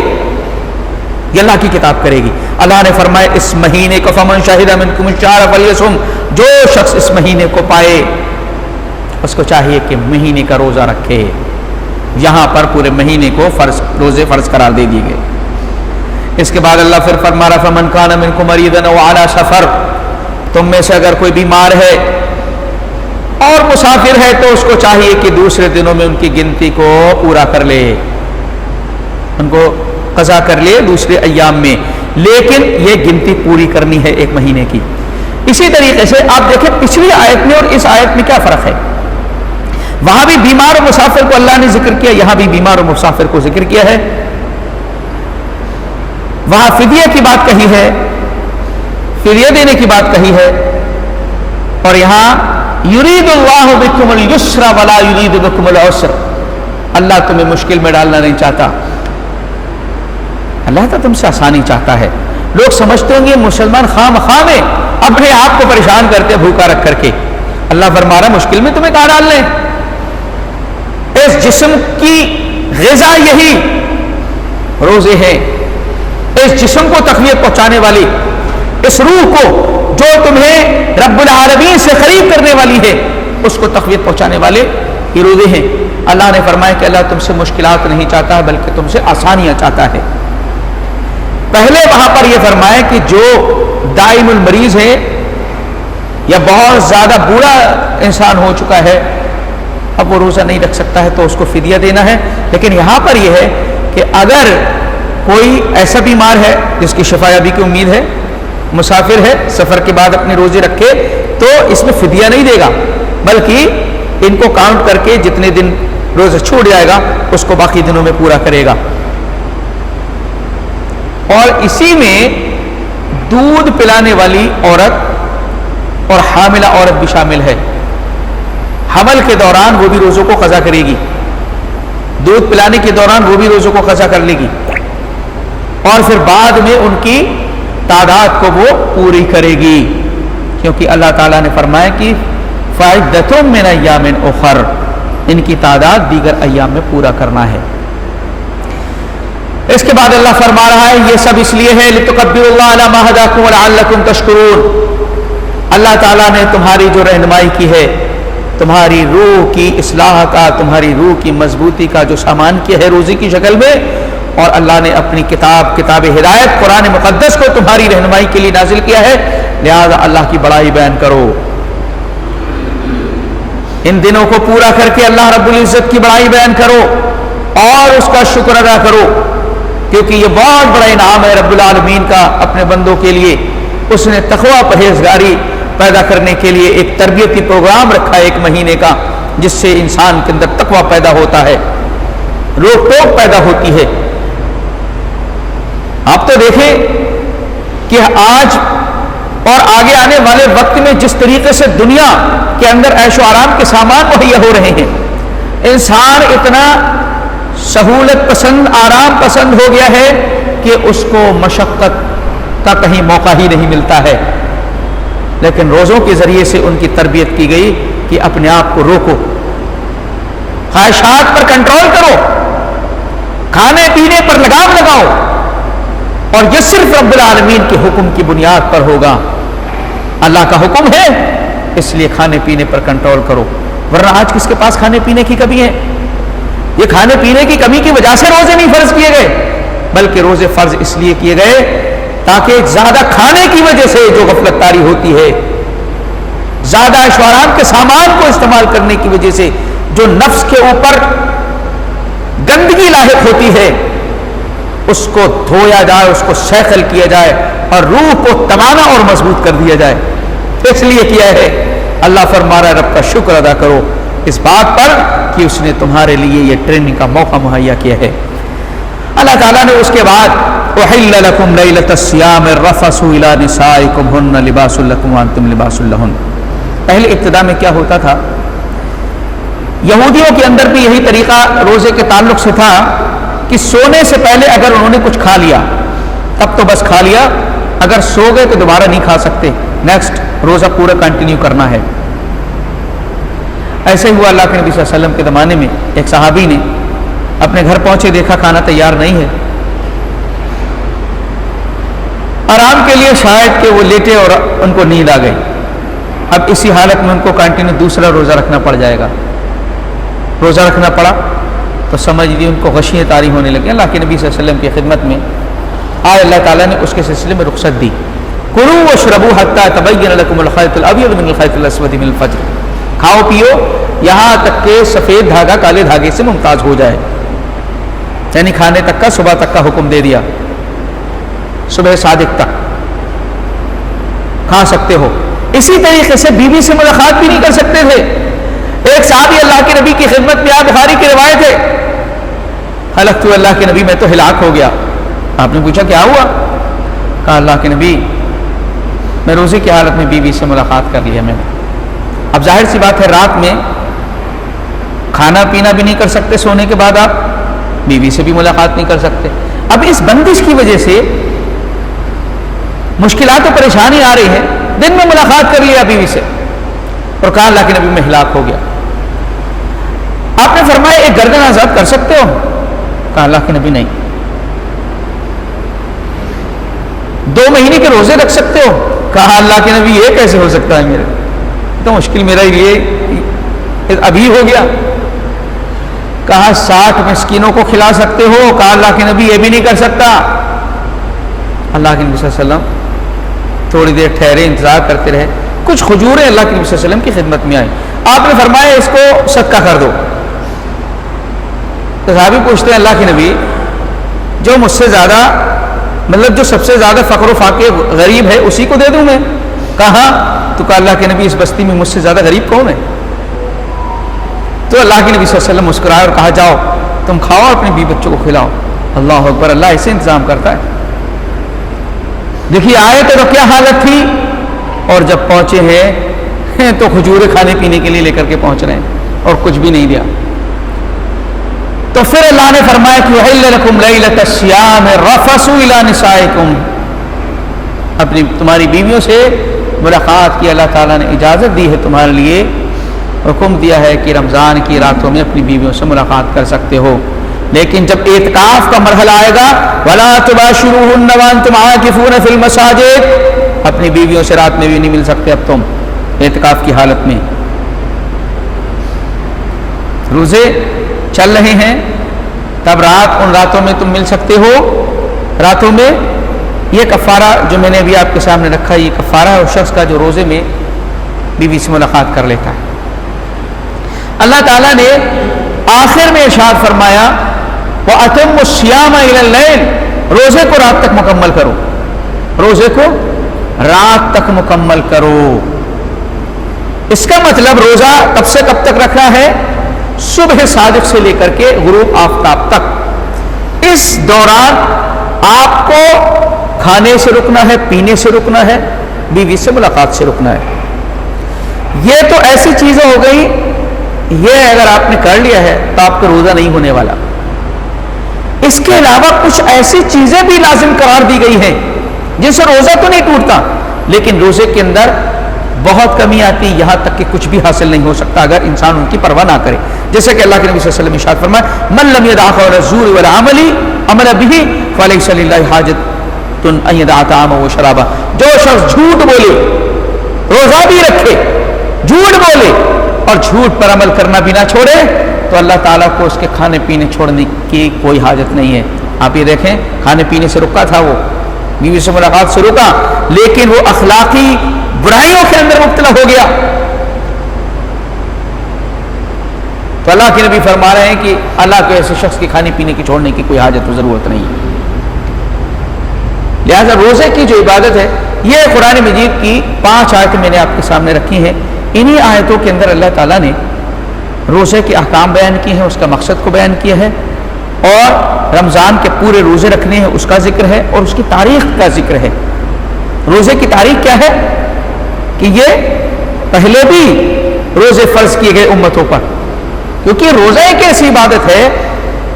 یہ اللہ کی کتاب کرے گی۔ اللہ نے فرمایا اس مہینے کو فمن شہد منکم الشہر فلیصم، جو شخص اس مہینے کو پائے اس کو چاہیے کہ مہینے کا روزہ رکھے۔ یہاں پر پورے مہینے کو روزے فرض قرار دے دیے گئے۔ اس کے بعد اللہ پھر فرما رہا فمن کان منکم مریضا او علی سفر، تم میں سے اگر کوئی بیمار ہے اور مسافر ہے تو اس کو چاہیے کہ دوسرے دنوں میں ان کی گنتی کو پورا کر لے، ان کو قضا کر لے دوسرے ایام میں، لیکن یہ گنتی پوری کرنی ہے ایک مہینے کی۔ اسی طریقے سے آپ دیکھیں پچھلی آیت میں اور اس آیت میں کیا فرق ہے۔ وہاں بھی بیمار و مسافر کو اللہ نے ذکر کیا، یہاں بھی بیمار و مسافر کو ذکر کیا ہے۔ وہاں فدیہ کی بات کہی ہے، فدیہ دینے کی بات کہی ہے، اور یہاں یرید اللہ بکم الیسر ولا یرید بکم العسر، اللہ تمہیں مشکل میں ڈالنا نہیں چاہتا، اللہ تو تم سے آسانی چاہتا ہے۔ لوگ سمجھتے ہوں گے مسلمان خواہ مخواہ میں اپنے آپ کو پریشان کرتے بھوکا رکھ کر کے، اللہ فرما رہا مشکل میں تمہیں کہاں ڈال لیں؟ اس جسم کی غذا یہی روزے ہیں، اس جسم کو تقویت پہنچانے والی، اس روح کو جو تمہیں رب العالمین سے قریب کرنے والی ہے اس کو تقویت پہنچانے والے یہ روزے ہیں۔ اللہ نے فرمایا کہ اللہ تم سے مشکلات نہیں چاہتا بلکہ تم سے آسانیاں چاہتا ہے۔ پہلے وہاں پر یہ فرمایا کہ جو دائم المریض ہے یا بہت زیادہ بوڑھا انسان ہو چکا ہے، اب وہ روزہ نہیں رکھ سکتا ہے تو اس کو فدیہ دینا ہے، لیکن یہاں پر یہ ہے کہ اگر کوئی ایسا بیمار ہے جس کی شفا یابی کی امید ہے، مسافر ہے، سفر کے بعد اپنے روزے رکھے، تو اس میں فدیہ نہیں دے گا بلکہ ان کو کاؤنٹ کر کے جتنے دن روزہ چھوٹ جائے گا اس کو باقی دنوں میں پورا کرے گا۔ اور اسی میں دودھ پلانے والی عورت اور حاملہ عورت بھی شامل ہے۔ حمل کے دوران وہ بھی روزوں کو قضا کرے گی، دودھ پلانے کے دوران وہ بھی روزوں کو قضا کر لے گی، اور پھر بعد میں ان کی تعداد کو وہ پوری کرے گی، کیونکہ اللہ تعالیٰ نے فرمایا کہ فَعِدَّةٌ مِّنْ أَيَّامٍ أُخَرَ، ان کی تعداد دیگر ایام میں پورا کرنا ہے۔ اس کے بعد اللہ فرما رہا ہے یہ سب اس لیے ہے لِتُكَبِّرُوا اللَّهَ عَلَىٰ مَا هَدَاكُمْ وَلَعَلَّكُمْ تَشْكُرُونَ، اللہ تعالیٰ نے تمہاری جو رہنمائی کی ہے، تمہاری روح کی اصلاح کا، تمہاری روح کی مضبوطی کا جو سامان کیا ہے روزی کی شکل میں، اور اللہ نے اپنی کتاب ہدایت قرآن مقدس کو تمہاری رہنمائی کے لیے نازل کیا ہے، لہذا اللہ کی بڑائی بیان کرو، ان دنوں کو پورا کر کے اللہ رب العزت کی بڑائی بیان کرو اور اس کا شکر ادا کرو، کیونکہ یہ بہت بڑا انعام ہے رب العالمین کا اپنے بندوں کے لیے۔ اس نے تقویٰ پرہیزگاری پیدا کرنے کے لیے ایک تربیتی پروگرام رکھا ہے ایک مہینے کا، جس سے انسان کے اندر تقویٰ پیدا ہوتا ہے، روک ٹوک پیدا ہوتی ہے۔ آپ تو دیکھیں کہ آج اور آگے آنے والے وقت میں جس طریقے سے دنیا کے اندر عیش و آرام کے سامان مہیا ہو رہے ہیں، انسان اتنا سہولت پسند، آرام پسند ہو گیا ہے کہ اس کو مشقت کا کہیں موقع ہی نہیں ملتا ہے، لیکن روزوں کے ذریعے سے ان کی تربیت کی گئی کہ اپنے آپ کو روکو، خواہشات پر کنٹرول کرو، کھانے پینے پر لگام لگاؤ، اور یہ صرف رب العالمین کے حکم کی بنیاد پر ہوگا۔ اللہ کا حکم ہے اس لیے کھانے پینے پر کنٹرول کرو، ورنہ آج کس کے پاس کھانے پینے کی کمی ہے؟ یہ کھانے پینے کی کمی کی وجہ سے روزے نہیں فرض کیے گئے، بلکہ روزے فرض اس لیے کیے گئے تاکہ زیادہ کھانے کی وجہ سے جو غفلت طاری ہوتی ہے، زیادہ عیش و آرام کے سامان کو استعمال کرنے کی وجہ سے جو نفس کے اوپر گندگی لاحق ہوتی ہے، اس کو دھویا جائے، اس کو سیخل کیا جائے اور روح کو توانا اور مضبوط کر دیا جائے۔ اس لیے کیا ہے، اللہ فرما رہا ہے رب کا شکر ادا کرو اس بات پر کہ اس نے تمہارے لیے یہ ٹریننگ کا موقع مہیا کیا ہے۔ اللہ تعالیٰ نے اس کے بعد احل لکم لیلۃ الصیام الرفث الی نسائکم ہن لباس لکم وانتم لباس لہن۔ پہلے ابتدا میں کیا ہوتا تھا، یہودیوں کے اندر بھی یہی طریقہ روزے کے تعلق سے تھا کہ سونے سے پہلے اگر انہوں نے کچھ کھا لیا تب تو بس کھا لیا، اگر سو گئے تو دوبارہ نہیں کھا سکتے، نیکسٹ روزہ پورا کنٹینیو کرنا ہے۔ ایسے ہوا اللہ کے نبی صلی اللہ علیہ وسلم کے زمانے میں ایک صحابی نے اپنے گھر پہنچے، دیکھا کھانا تیار نہیں ہے، آرام کے لیے شاید کہ وہ لیٹے اور ان کو نیند آ گئی۔ اب اسی حالت میں ان کو کنٹینیو دوسرا روزہ رکھنا پڑ جائے گا، روزہ رکھنا پڑا تو سمجھ لیجیے ان کو غشیاں طاری ہونے لگی۔ اللہ کے نبی صلی اللہ علیہ وسلم کی خدمت میں آج اللہ تعالیٰ نے اس کے سلسلے میں رخصت دی، کلوا واشربوا حتی یتبین لکم الخیط الابیض من الخیط الاسود من الفجر، کھاؤ پیو یہاں تک کہ سفید دھاگا کالے دھاگے سے ممتاز ہو جائے، یعنی کھانے تک کا صبح تک کا حکم دے دیا، صبح صادق تک کھا سکتے ہو۔ اسی طریقے سے بیوی سے ملاقات بھی نہیں کر سکتے تھے۔ ایک صحابی اللہ کے نبی کی خدمت میں آیا، بخاری کی روایت ہے، حلقت اللہ کے نبی میں تو ہلاک ہو گیا۔ آپ نے پوچھا کیا ہوا؟ کہا اللہ کے نبی میں روزے کی حالت میں بیوی سے ملاقات کر لیا میں نے۔ اب ظاہر سی بات ہے رات میں کھانا پینا بھی نہیں کر سکتے، سونے کے بعد آپ بیوی سے بھی ملاقات نہیں کر سکتے۔ اب اس بندش کی وجہ سے مشکلات و پریشانی آ رہی ہے، دن میں ملاقات کر لیا بیوی سے اور کہا اللہ کے نبی میں ہلاک ہو گیا۔ آپ نے فرمایا ایک گردن آزاد کر سکتے ہو؟ کہا اللہ کے نبی نہیں۔ 2 مہینے کے روزے رکھ سکتے ہو؟ کہا اللہ کے نبی یہ کیسے ہو سکتا ہے، میرے تو مشکل میرا یہ ابھی ہو گیا۔ کہا 60 مسکینوں کو کھلا سکتے ہو؟ کہا اللہ کے نبی یہ بھی نہیں کر سکتا۔ اللہ کے نبی صلی اللہ علیہ وسلم تھوڑی دیر ٹھہرے، انتظار کرتے رہے، کچھ کھجوریں اللہ کے نبی صلی اللہ علیہ وسلم کی خدمت میں آئی، آپ نے فرمایا اس کو صدقہ کر دو۔ تو صحابی پوچھتے ہیں اللہ کے نبی جو مجھ سے زیادہ مطلب جو سب سے زیادہ فقر و فاقے غریب ہے اسی کو دے دوں میں؟ کہا تو کہا اللہ کے نبی اس بستی میں مجھ سے زیادہ غریب کون ہے؟ تو اللہ کے نبی صلی اللہ علیہ وسلم مسکرائے اور کہا جاؤ تم کھاؤ اور اپنے بیوی بچوں کو کھلاؤ۔ اللہ اکبر، اللہ ایسے انتظام کرتا ہے۔ دیکھیے آئے تو کیا حالت تھی، اور جب پہنچے ہیں تو کھجورے کھانے پینے کے لیے لے کر کے پہنچ رہے ہیں اور کچھ بھی نہیں دیا۔ تو پھر اللہ نے فرمایا کہ احل لکم لیلۃ الصیام الرفث الی نسائکم، اپنی تمہاری بیویوں سے ملاقات کی اللہ تعالیٰ نے اجازت دی ہے، تمہارے لیے حکم دیا ہے کہ رمضان کی راتوں میں اپنی بیویوں سے ملاقات کر سکتے ہو، لیکن جب اعتکاف کا مرحلہ آئے گا وَلَا تُبَاشِرُوهُنَّ وَأَنْتُمْ عَاكِفُونَ فِي الْمَسَاجِدِ، اپنی بیویوں سے رات میں بھی نہیں مل سکتے اب تم اعتکاف کی حالت میں۔ روزے چل رہے ہیں تب رات، ان راتوں میں تم مل سکتے ہو، راتوں میں یہ کفارہ جو میں نے ابھی آپ کے سامنے رکھا ہے، یہ کفارہ ہے اس شخص کا جو روزے میں بیوی سے ملاقات کر لیتا ہے۔ اللہ تعالیٰ نے آخر میں ارشاد فرمایا وَأَتِمُّوا الصِّيَامَ إِلَى اللَّيْلِ، روزے کو رات تک مکمل کرو، روزے کو رات تک مکمل کرو۔ اس کا مطلب روزہ کب سے کب تک رکھنا ہے؟ صبح صادق سے لے کر کے غروب آفتاب تک۔ اس دوران آپ کو کھانے سے رکنا ہے، پینے سے رکنا ہے، بیوی سے ملاقات سے رکنا ہے۔ یہ تو ایسی چیزیں ہو گئی، یہ اگر آپ نے کر لیا ہے تو آپ کا روزہ نہیں ہونے والا۔ اس کے علاوہ کچھ ایسی چیزیں بھی لازم قرار دی گئی ہیں جن سے روزہ تو نہیں ٹوٹتا، لیکن روزے کے اندر بہت کمی آتی، یہاں تک کہ کچھ بھی حاصل نہیں ہو سکتا اگر انسان ان کی پرواہ نہ کرے۔ جیسے کہ اللہ کے نبی صلی اللہ علیہ وسلم ارشاد فرمایا من لم يدع قول الزور والعمل عمل به فليس لله حاجة ان يدع طعامه وشرابه، جو شخص جھوٹ بولے، روزہ بھی رکھے، جھوٹ بولے اور جھوٹ پر عمل کرنا بھی نہ چھوڑے تو اللہ تعالیٰ کو اس کے کھانے پینے چھوڑنے کی کوئی حاجت نہیں ہے۔ آپ یہ دیکھیں کھانے پینے سے رکا تھا، وہ بیوی سے ملاقات سے رکا، لیکن وہ اخلاقی برائیوں کے اندر مبتلا ہو گیا۔ تو اللہ کے نبی فرما رہے ہیں کہ اللہ کے ایسے شخص کے کھانے پینے کی چھوڑنے کی کوئی حاجت و ضرورت نہیں ہے۔ لہذا روزے کی جو عبادت ہے، یہ قرآن مجید کی 5 آیتیں میں نے آپ کے سامنے رکھی ہیں. انہی آیتوں کے اندر اللہ تعالیٰ نے روزے کے احکام بیان کیے ہیں، اس کا مقصد کو بیان کیا ہے، اور رمضان کے پورے روزے رکھنے ہیں اس کا ذکر ہے، اور اس کی تاریخ کا ذکر ہے. روزے کی تاریخ کیا ہے کہ یہ پہلے بھی روزے فرض کیے گئے امتوں پر، کیونکہ روزہ ایک ایسی عبادت ہے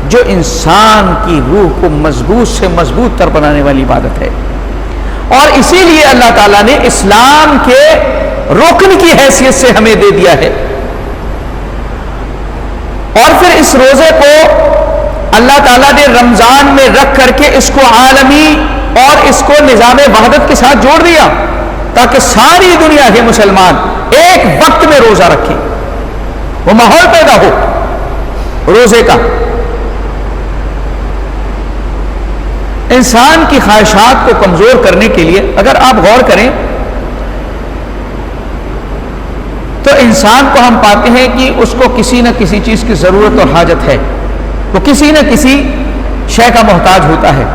جو انسان کی روح کو مضبوط سے مضبوط تر بنانے والی عبادت ہے. اور اسی لیے اللہ تعالیٰ نے اسلام کے رکن کی حیثیت سے ہمیں دے دیا ہے. اور پھر اس روزے کو اللہ تعالیٰ نے رمضان میں رکھ کر کے اس کو عالمی اور اس کو نظام وحدت کے ساتھ جوڑ دیا، تاکہ ساری دنیا کے مسلمان ایک وقت میں روزہ رکھیں، وہ ماحول پیدا ہو روزے کا. انسان کی خواہشات کو کمزور کرنے کے لیے اگر آپ غور کریں تو انسان کو ہم پاتے ہیں کہ اس کو کسی نہ کسی چیز کی ضرورت اور حاجت ہے، وہ کسی نہ کسی شے کا محتاج ہوتا ہے.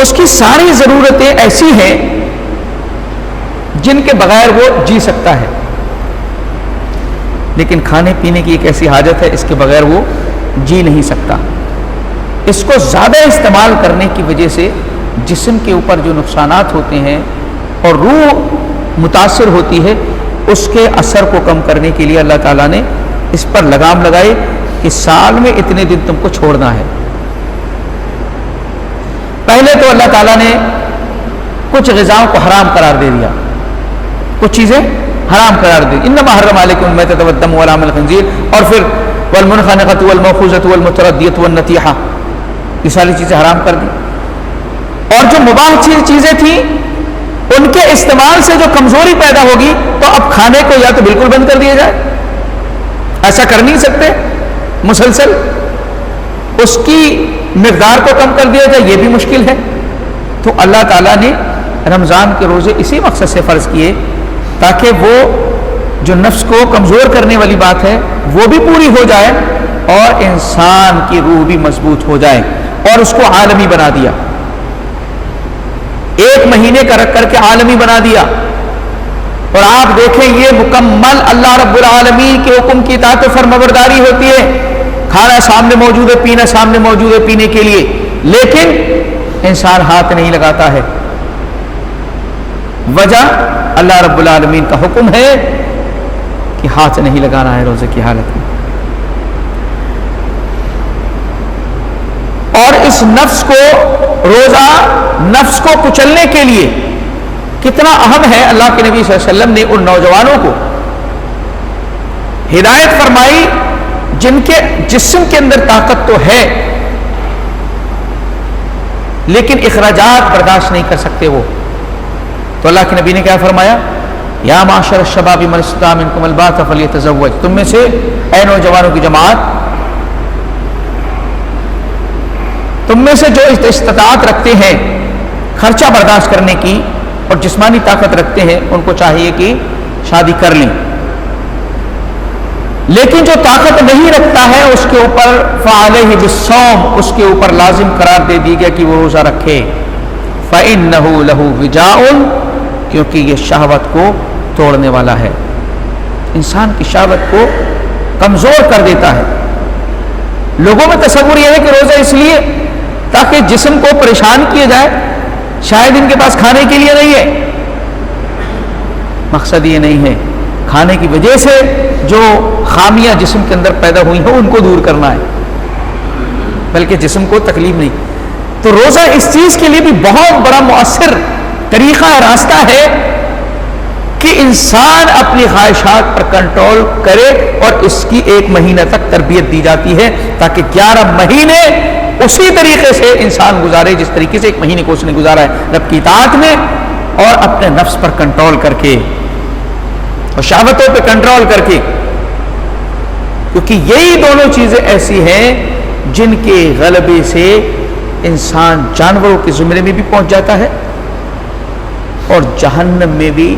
اس کی ساری ضرورتیں ایسی ہیں جن کے بغیر وہ جی سکتا ہے، لیکن کھانے پینے کی ایک ایسی حاجت ہے اس کے بغیر وہ جی نہیں سکتا. اس کو زیادہ استعمال کرنے کی وجہ سے جسم کے اوپر جو نقصانات ہوتے ہیں اور روح متاثر ہوتی ہے، اس کے اثر کو کم کرنے کے لیے اللہ تعالیٰ نے اس پر لگام لگائی کہ سال میں اتنے دن تم کو چھوڑنا ہے. پہلے تو اللہ تعالیٰ نے کچھ غذاؤں کو حرام قرار دے دیا، کچھ چیزیں حرام قرار دی. انما حرم علیکم المیتۃ والدم ولحم الخنزیر، اور پھر والمنخنقۃ والموقوذۃ والمتردیۃ والنطیحہ، یہ ساری چیزیں حرام کر دی. اور جو مباح چیزیں تھیں ان کے استعمال سے جو کمزوری پیدا ہوگی تو اب کھانے کو یا تو بالکل بند کر دیا جائے، ایسا کر نہیں سکتے مسلسل، اس کی مقدار کو کم کر دیا جائے یہ بھی مشکل ہے. تو اللہ تعالیٰ نے رمضان کے روزے اسی مقصد سے فرض کیے تاکہ وہ جو نفس کو کمزور کرنے والی بات ہے وہ بھی پوری ہو جائے اور انسان کی روح بھی مضبوط ہو جائے، اور اس کو عالمی بنا دیا. ایک مہینے کا رکھ کر کے عالمی بنا دیا. اور آپ دیکھیں یہ مکمل اللہ رب العالمین کے حکم کی اطاعت و فرمانبرداری ہوتی ہے. کھانا سامنے موجود ہے، پینا سامنے موجود ہے پینے کے لیے، لیکن انسان ہاتھ نہیں لگاتا ہے. وجہ اللہ رب العالمین کا حکم ہے کہ ہاتھ نہیں لگانا ہے روزے کی حالت میں. اور اس نفس کو روزہ نفس کو کچلنے کے لیے کتنا اہم ہے. اللہ کے نبی صلی اللہ علیہ وسلم نے ان نوجوانوں کو ہدایت فرمائی جن کے جسم کے اندر طاقت تو ہے لیکن اخراجات برداشت نہیں کر سکتے وہ. تو اللہ کے نبی نے کیا فرمایا؟ یا معاشر الشباب من استطاع منکم الباءۃ فلیتزوج، تم میں سے اے نوجوانوں کی جماعت، تم میں سے جو استطاعت رکھتے ہیں خرچہ برداشت کرنے کی اور جسمانی طاقت رکھتے ہیں ان کو چاہیے کہ شادی کر لیں. لیکن جو طاقت نہیں رکھتا ہے اس کے اوپر فعلیہ بالصوم، اس کے اوپر لازم قرار دے دی گیا کہ وہ روزہ رکھے. فإنہ لہ وجاء، کیونکہ یہ شہوت کو توڑنے والا ہے، انسان کی شہوت کو کمزور کر دیتا ہے. لوگوں میں تصور یہ ہے کہ روزہ اس لیے تاکہ جسم کو پریشان کیا جائے، شاید ان کے پاس کھانے کے لیے نہیں ہے. مقصد یہ نہیں ہے، کھانے کی وجہ سے جو خامیاں جسم کے اندر پیدا ہوئی ہیں ان کو دور کرنا ہے، بلکہ جسم کو تکلیف نہیں. تو روزہ اس چیز کے لیے بھی بہت بڑا مؤثر طریقہ راستہ ہے کہ انسان اپنی خواہشات پر کنٹرول کرے، اور اس کی 1 مہینہ تک تربیت دی جاتی ہے تاکہ 11 مہینے اسی طریقے سے انسان گزارے جس طریقے سے 1 مہینے کو اس نے گزارا ہے رب کی اطاعت میں اور اپنے نفس پر کنٹرول کر کے اور شہوتوں پہ کنٹرول کر کے. کیونکہ یہی دونوں چیزیں ایسی ہیں جن کے غلبے سے انسان جانوروں کے زمرے میں بھی پہنچ جاتا ہے اور جہنم میں بھی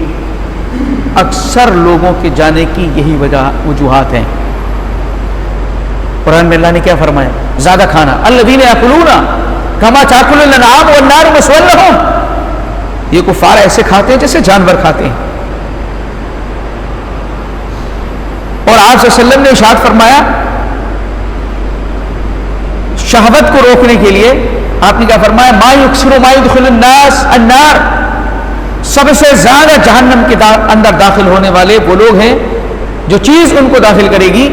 اکثر لوگوں کے جانے کی یہی وجوہات ہیں. قرآن میں اللہ نے کیا فرمایا؟ زیادہ کھانا، الذین یاکلون کما تاکل الانعام والنار مثوی لہم، یہ کفار ایسے کھاتے ہیں جیسے جانور کھاتے ہیں. اور آپ صلی اللہ علیہ وسلم نے ارشاد فرمایا شہوت کو روکنے کے لیے، آپ نے کیا فرمایا؟ ما یکثر ما یدخل الناس النار، سب سے زیادہ جہنم کے اندر داخل ہونے والے وہ لوگ ہیں، جو چیز ان کو داخل کرے گی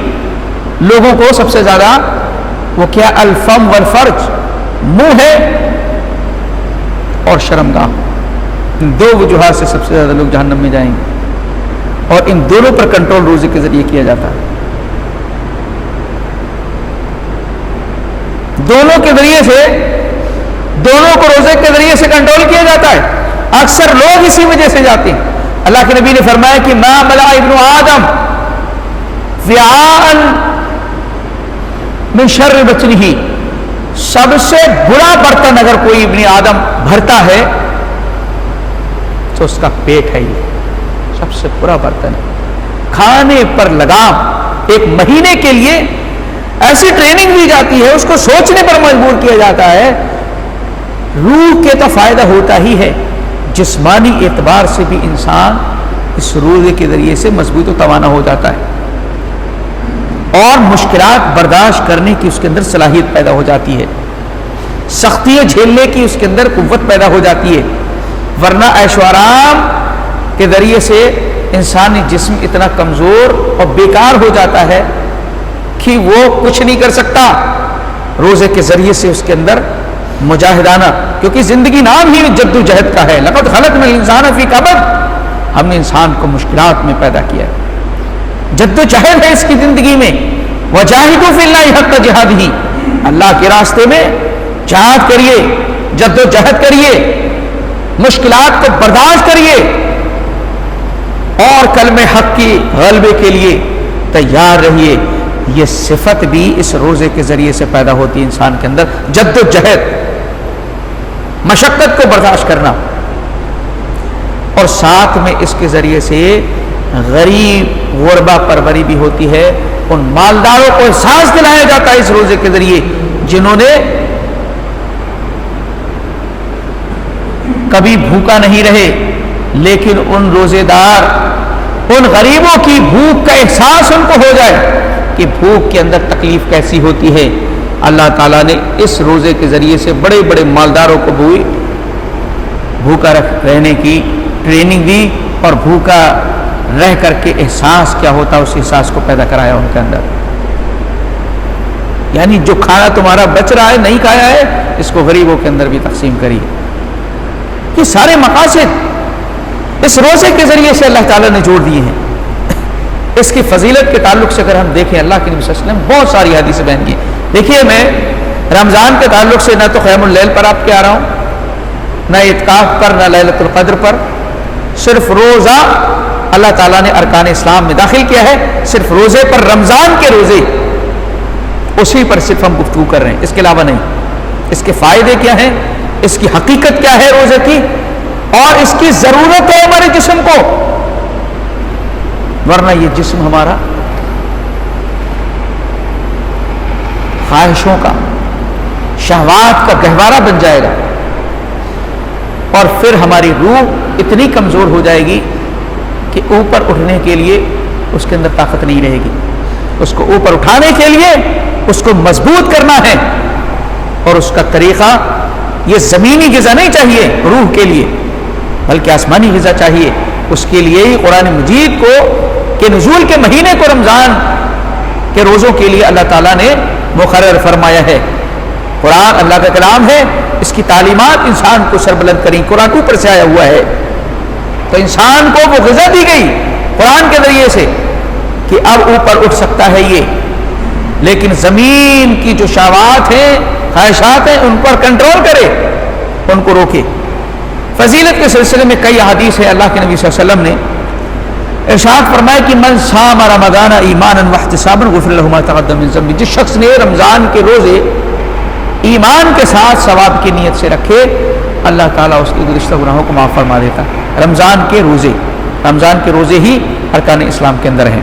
لوگوں کو سب سے زیادہ، وہ کیا؟ الفم والفرج، منہ ہے اور شرمگاہ. ان دو وجوہات سے سب سے زیادہ لوگ جہنم میں جائیں گے، اور ان دونوں پر کنٹرول روزے کے ذریعے کیا جاتا ہے. دونوں کے ذریعے سے، دونوں کو روزے کے ذریعے سے کنٹرول کیا جاتا ہے. اکثر لوگ اسی وجہ سے جاتے ہیں. اللہ کے نبی نے فرمایا کہ ما ملأ ابن آدم وعاء من شر بطنہ، سب سے برا برتن اگر کوئی ابن آدم بھرتا ہے تو اس کا پیٹ ہے. یہ سب سے برا برتن ہے. کھانے پر لگام، ایک مہینے کے لیے ایسی ٹریننگ دی جاتی ہے، اس کو سوچنے پر مجبور کیا جاتا ہے. روح کے تو فائدہ ہوتا ہی ہے، جسمانی اعتبار سے بھی انسان اس روزے کے ذریعے سے مضبوط و توانا ہو جاتا ہے، اور مشکلات برداشت کرنے کی اس کے اندر صلاحیت پیدا ہو جاتی ہے، سختیاں جھیلنے کی اس کے اندر قوت پیدا ہو جاتی ہے. ورنہ عیش و آرام کے ذریعے سے انسانی جسم اتنا کمزور اور بیکار ہو جاتا ہے کہ وہ کچھ نہیں کر سکتا. روزے کے ذریعے سے اس کے اندر مجاہدانہ، کیونکہ زندگی نام ہی جد و جہد کا ہے. لقد خلقنا الانسان فی کبد، ہم نے انسان کو مشکلات میں پیدا کیا ہے، جد و جہد ہے اس کی زندگی میں. وجاہدوا فی اللہ حق جہادہ، اللہ کے راستے میں جہاد کریے، جد و جہد کریے، مشکلات کو برداشت کریے، اور کلمہ حق کی غلبے کے لیے تیار رہیے. یہ صفت بھی اس روزے کے ذریعے سے پیدا ہوتی ہے انسان کے اندر، جد و جہد، مشقت کو برداشت کرنا. اور ساتھ میں اس کے ذریعے سے غریب غربا پروری بھی ہوتی ہے. ان مالداروں کو احساس دلایا جاتا ہے اس روزے کے ذریعے جنہوں نے کبھی بھوکا نہیں رہے، لیکن ان روزے دار، ان غریبوں کی بھوک کا احساس ان کو ہو جائے کہ بھوک کے اندر تکلیف کیسی ہوتی ہے. اللہ تعالیٰ نے اس روزے کے ذریعے سے بڑے بڑے مالداروں کو بھی بھوکا رہنے کی ٹریننگ دی، اور بھوکا رہ کر کے احساس کیا ہوتا ہے اس احساس کو پیدا کرایا ان کے اندر. یعنی جو کھانا تمہارا بچ رہا ہے، نہیں کھایا ہے، اس کو غریبوں کے اندر بھی تقسیم کریے. یہ سارے مقاصد اس روزے کے ذریعے سے اللہ تعالیٰ نے جوڑ دیے ہیں. اس کی فضیلت کے تعلق سے اگر ہم دیکھیں، اللہ کے نبی صلی اللہ علیہ وسلم بہت ساری حدیثیں بیان کی. دیکھیے، میں رمضان کے تعلق سے نہ تو قیام اللیل پر آپ کے آ رہا ہوں، نہ اعتکاف پر، نہ لیلۃ القدر پر. صرف روزہ اللہ تعالیٰ نے ارکان اسلام میں داخل کیا ہے، صرف روزے پر، رمضان کے روزے، اسی پر صرف ہم گفتگو کر رہے ہیں، اس کے علاوہ نہیں. اس کے فائدے کیا ہیں، اس کی حقیقت کیا ہے روزے کی، اور اس کی ضرورت ہے ہمارے جسم کو. ورنہ یہ جسم ہمارا خواہشوں کا، شہوات کا گہوارہ بن جائے گا، اور پھر ہماری روح اتنی کمزور ہو جائے گی کہ اوپر اٹھنے کے لیے اس کے اندر طاقت نہیں رہے گی. اس کو اوپر اٹھانے کے لیے اس کو مضبوط کرنا ہے، اور اس کا طریقہ یہ زمینی غذا نہیں چاہیے روح کے لیے، بلکہ آسمانی غذا چاہیے. اس کے لیے ہی قرآن مجید کو کہ نزول کے مہینے کو رمضان کے روزوں کے لیے اللہ تعالیٰ نے مقرر فرمایا ہے. قرآن اللہ کا کلام ہے، اس کی تعلیمات انسان کو سربلند کریں. قرآن اوپر سے آیا ہوا ہے، تو انسان کو وہ غذا دی گئی قرآن کے ذریعے سے کہ اب اوپر اٹھ سکتا ہے یہ. لیکن زمین کی جو شہوات ہیں، خواہشات ہیں، ان پر کنٹرول کرے، ان کو روکے. فضیلت کے سلسلے میں کئی احادیث ہے. اللہ کے نبی صلی اللہ علیہ وسلم نے ارشاد فرمایا کہ من صام رمضان ایمانا واحتسابا غفر له ما تقدم من ذنبه، جس شخص نے رمضان کے روزے ایمان کے ساتھ ثواب کی نیت سے رکھے، اللہ تعالیٰ اس کے گزشتہ گناہوں کو معاف فرما دیتا. رمضان کے روزے ہی ارکان اسلام کے اندر ہیں.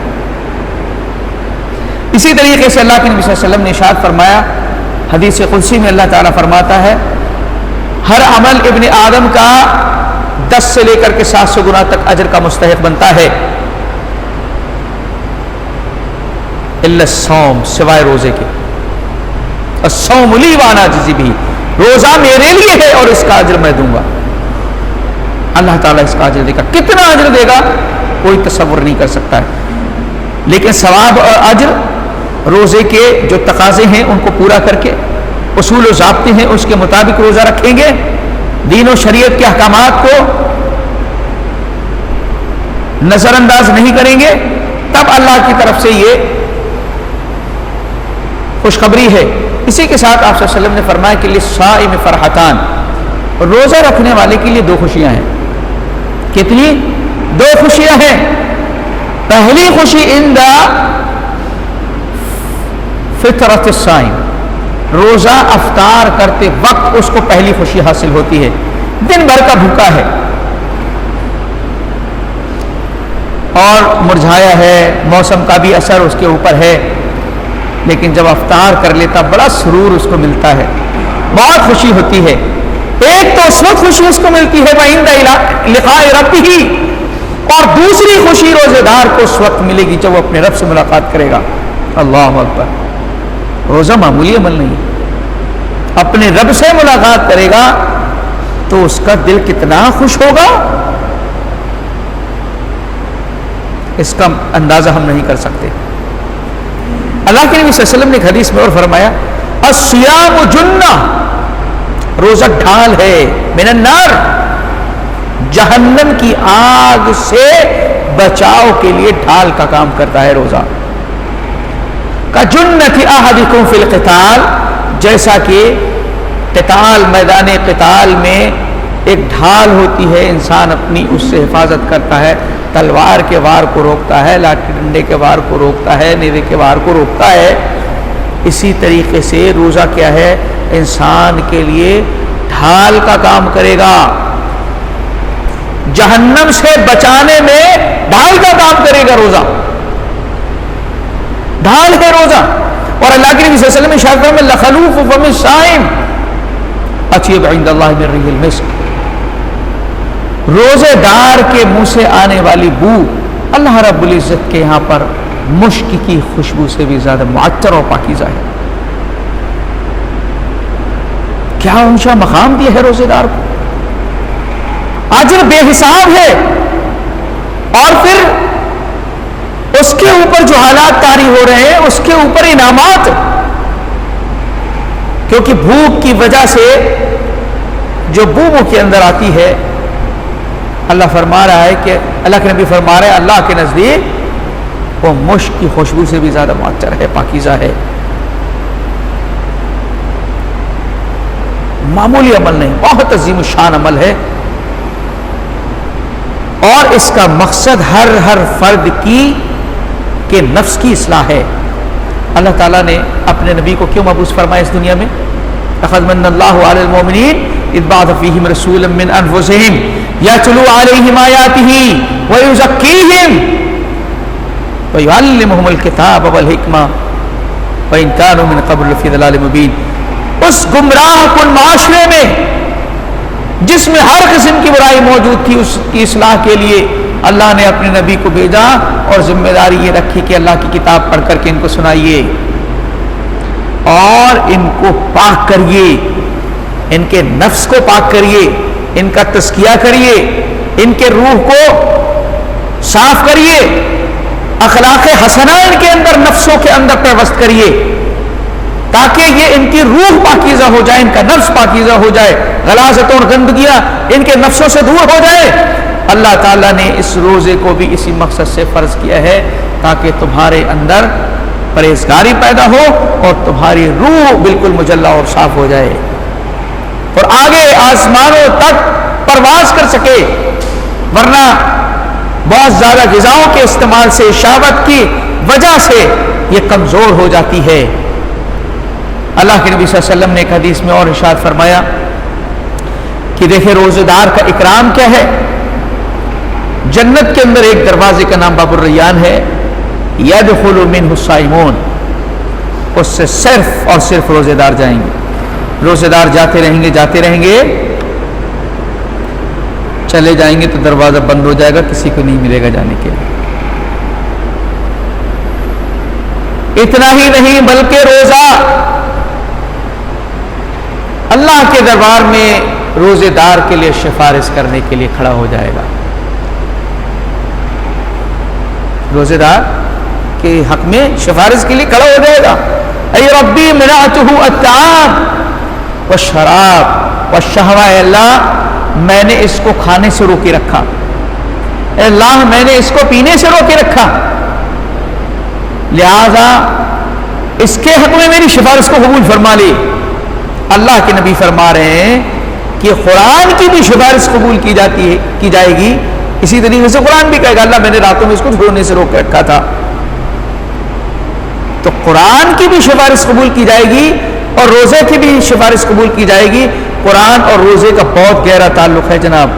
اسی طریقے سے اللہ کے نبی صلی اللہ علیہ وسلم نے ارشاد فرمایا، حدیث قدسی میں اللہ تعالیٰ فرماتا ہے ہر عمل ابن آدم کا 10 سے لے کر کے 700 گنا تک اجر کا مستحق بنتا ہے، الا الصوم، سوائے روزے کے۔ الصوم لی وانا اجزی بہ، روزہ میرے لیے ہے اور اس کا اجر میں دوں گا۔ اللہ تعالیٰ اس کا اجر دے گا، کتنا اجر دے گا کوئی تصور نہیں کر سکتا ہے، لیکن ثواب اور اجر روزے کے جو تقاضے ہیں ان کو پورا کر کے، اصول و ضابطے ہیں اس کے مطابق روزہ رکھیں گے، دین و شریعت کے احکامات کو نظر انداز نہیں کریں گے، تب اللہ کی طرف سے یہ خوشخبری ہے۔ اسی کے ساتھ آپ صلی اللہ علیہ وسلم نے فرمایا کہ للصائم فرحتان، روزہ رکھنے والے کے لیے 2 خوشیاں ہیں۔ کتنی؟ 2 خوشیاں ہیں۔ پہلی خوشی عند فطرۃ الصائم، روزہ افطار کرتے وقت اس کو پہلی خوشی حاصل ہوتی ہے، دن بھر کا بھوکا ہے اور مرجھایا ہے، موسم کا بھی اثر اس کے اوپر ہے، لیکن جب افطار کر لیتا بڑا سرور اس کو ملتا ہے، بہت خوشی ہوتی ہے۔ ایک تو اس وقت خوشی اس کو ملتی ہے وَعِندَ لِقَاءِ رَبِّهِ، اور دوسری خوشی روزے دار کو اس وقت ملے گی جب وہ اپنے رب سے ملاقات کرے گا۔ اللہ اکبر، روزہ معمولی عمل نہیں، اپنے رب سے ملاقات کرے گا تو اس کا دل کتنا خوش ہوگا، اس کا اندازہ ہم نہیں کر سکتے۔ اللہ کے نبی صلی اللہ علیہ وسلم نے ایک حدیث میں اور فرمایا الصیام جنہ، روزہ ڈھال ہے، من النار، جہنم کی آگ سے بچاؤ کے لیے ڈھال کا کام کرتا ہے روزہ۔ کجنۃ احدکم فی القتال، جیسا کہ قتال، میدان قتال میں ایک ڈھال ہوتی ہے، انسان اپنی اس سے حفاظت کرتا ہے، تلوار کے وار کو روکتا ہے، لاٹھی ڈنڈے کے وار کو روکتا ہے، نیزے کے وار کو روکتا ہے، اسی طریقے سے روزہ کیا ہے، انسان کے لیے ڈھال کا کام کرے گا، جہنم سے بچانے میں ڈھال کا کام کرے گا روزہ، ڈھال ہے روزہ۔ اور اللہ کے نبی صلی اللہ علیہ وسلم نے ارشاد فرمایا لخلوف فم الصائم اطیب عند اللہ من ریح المسک، روزے دار کے منہ سے آنے والی بو اللہ رب العزت کے یہاں پر مشک کی خوشبو سے بھی زیادہ معطر اور پاکیزہ ہے۔ کیا اونچا مقام دیا ہے روزے دار کو، اجر بے حساب ہے، اور پھر اس کے اوپر جو حالات طاری ہو رہے ہیں اس کے اوپر انعامات، کیونکہ بھوک کی وجہ سے جو بو منہ کے اندر آتی ہے، اللہ فرما رہا ہے کہ اللہ کے نبی فرما رہے ہیں اللہ کے نزدیک وہ مشک کی خوشبو سے بھی زیادہ معطر ہے، پاکیزہ ہے، معمولی عمل نہیں، بہت عظیم الشان عمل ہے، اور اس کا مقصد ہر فرد کی کہ نفس کی اصلاح ہے۔ اللہ تعالیٰ نے اپنے نبی کو کیوں مبعوث فرمایا اس دنیا میں؟ لقد من اللہ علی المؤمنین اذ بعث فیہم رسولا من انفسہم یتلو علیہم آیاتہ ویزکیہم ویعلمہم الکتاب والحکمہ وإن كانوا من قبل لفی ضلال مبین۔ اس گمراہ کن معاشرے میں جس میں ہر قسم کی برائی موجود تھی، اس کی اصلاح کے لیے اللہ نے اپنے نبی کو بھیجا، اور ذمہ داری یہ رکھی کہ اللہ کی کتاب پڑھ کر کے ان کو سنائیے اور ان کو پاک کریے، ان کے نفس کو پاک کریے، ان کا تزکیہ کریے، ان کے روح کو صاف کریے، اخلاق حسنہ ان کے اندر، نفسوں کے اندر پیوست کریے، تاکہ یہ ان کی روح پاکیزہ ہو جائے، ان کا نفس پاکیزہ ہو جائے، غلاظت اور گندگیاں ان کے نفسوں سے دور ہو جائے۔ اللہ تعالیٰ نے اس روزے کو بھی اسی مقصد سے فرض کیا ہے تاکہ تمہارے اندر پرہیزگاری پیدا ہو اور تمہاری روح بالکل مجلہ اور صاف ہو جائے، اور آگے آسمانوں تک پرواز کر سکے، ورنہ بہت زیادہ غذاؤں کے استعمال سے، شہوت کی وجہ سے یہ کمزور ہو جاتی ہے۔ اللہ کے نبی صلی اللہ علیہ وسلم نے ایک حدیث میں اور ارشاد فرمایا کہ دیکھیں روزے دار کا اکرام کیا ہے، جنت کے اندر ایک دروازے کا نام باب الریان ہے، یدخل منہ الصائمون، اس سے صرف اور صرف روزے دار جائیں گے، روزے دار جاتے رہیں گے چلے جائیں گے تو دروازہ بند ہو جائے گا، کسی کو نہیں ملے گا جانے کے لیے۔ اتنا ہی نہیں بلکہ روزہ اللہ کے دربار میں روزے دار کے لیے سفارش کرنے کے لیے کھڑا ہو جائے گا۔ روزے دار کے حق میں سفارش کے لیے کھڑا ہو جائے گا۔ اے ربی منعتہ الطعام والشراب والشہوہ، اے اللہ میں نے اس کو کھانے سے روکے رکھا، اے اللہ میں نے اس کو پینے سے روکے رکھا، لہذا اس کے حق میں میری سفارش کو قبول فرما لی۔ اللہ کے نبی فرما رہے ہیں کہ قرآن کی بھی سفارش قبول کی جائے گی۔ اسی طریقے سے قرآن بھی کہے گا اللہ میں نے راتوں میں اس کو چھوڑنے سے روک رکھا تھا، تو قرآن کی بھی سفارش قبول کی جائے گی اور روزے کی بھی سفارش قبول کی جائے گی۔ قرآن اور روزے کا بہت گہرا تعلق ہے جناب۔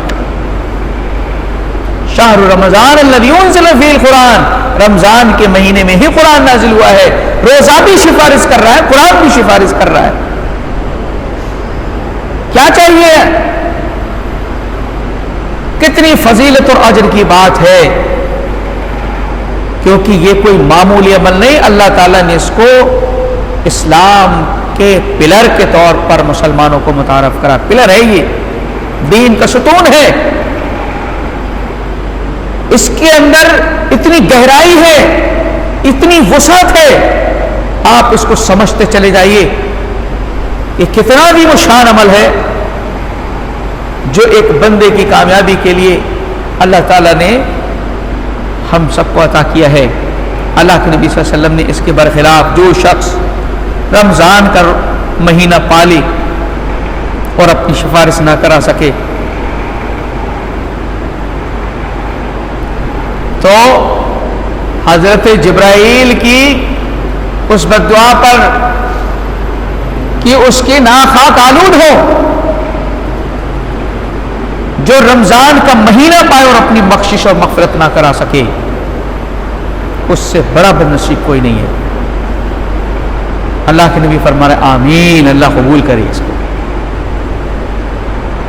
شہر رمضان الذی انزل فیہ القرآن، رمضان کے مہینے میں ہی قرآن نازل ہوا ہے۔ روزہ بھی سفارش کر رہا ہے، قرآن بھی سفارش کر رہا ہے۔ کیا چاہیے؟ کتنی فضیلت اور اجر کی بات ہے، کیونکہ یہ کوئی معمولی عمل نہیں، اللہ تعالیٰ نے اس کو اسلام کے پلر کے طور پر مسلمانوں کو متعارف کرا۔ پلر ہے، یہ دین کا ستون ہے، اس کے اندر اتنی گہرائی ہے، اتنی وسعت ہے، آپ اس کو سمجھتے چلے جائیے۔ یہ کتنا بھی وہ شان عمل ہے جو ایک بندے کی کامیابی کے لیے اللہ تعالیٰ نے ہم سب کو عطا کیا ہے۔ اللہ کے نبی صلی اللہ علیہ وسلم نے اس کے برخلاف جو شخص رمضان کا مہینہ پالے اور اپنی سفارش نہ کرا سکے تو حضرت جبرائیل کی اس بددعا پر کہ اس کی ناک خاک آلود ہو، جو رمضان کا مہینہ پائے اور اپنی بخشش اور مغفرت نہ کرا سکے، اس سے بڑا بد نصیب کوئی نہیں ہے۔ اللہ کے نبی فرما رہے آمین، اللہ قبول کرے اس کو۔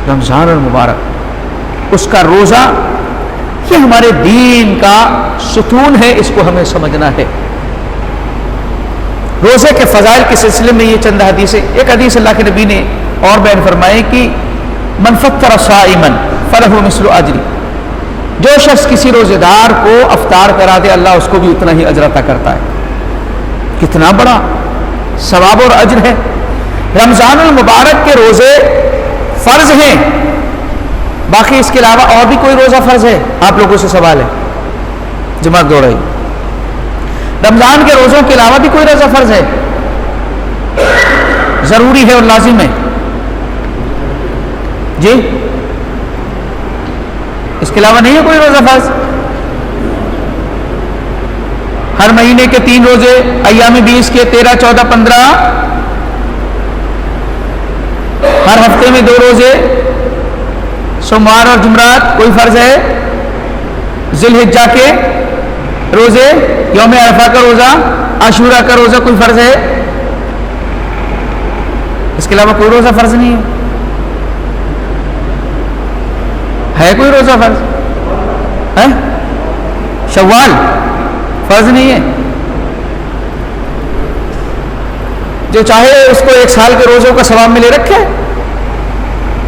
رمضان المبارک، اس کا روزہ یہ ہمارے دین کا ستون ہے، اس کو ہمیں سمجھنا ہے۔ روزے کے فضائل کے سلسلے میں یہ چند حدیثیں، ایک حدیث اللہ کے نبی نے اور بیان فرمائے کہ من فطر صائما فلہ مثل اجر، جو شخص کسی روزے دار کو افطار کرا دے اللہ اس کو بھی اتنا ہی اجر عطا کرتا ہے۔ کتنا بڑا ثواب اور اجر ہے۔ رمضان المبارک کے روزے فرض ہیں، باقی اس کے علاوہ اور بھی کوئی روزہ فرض ہے؟ آپ لوگوں سے سوال ہے، جماعت دوڑ رہی۔ رمضان کے روزوں کے علاوہ بھی کوئی روزہ فرض ہے؟ ضروری ہے اور لازم ہے؟ جی، اس کے علاوہ نہیں ہے کوئی روزہ فرض؟ ہر مہینے کے 3 روزے، ایام 20 کے 13، 14، 15، ہر ہفتے میں 2 روزے، سوموار اور جمعرات کوئی فرض ہے؟ ذی الحجہ کے روزے، یوم عرفہ کا روزہ، عاشورہ کا روزہ کوئی فرض ہے؟ اس کے علاوہ کوئی روزہ فرض نہیں ہے کوئی روزہ فرض ہے؟ شوال فرض نہیں ہے؟ جو چاہے اس کو 1 سال کے روزوں کا ثواب ملے رکھے،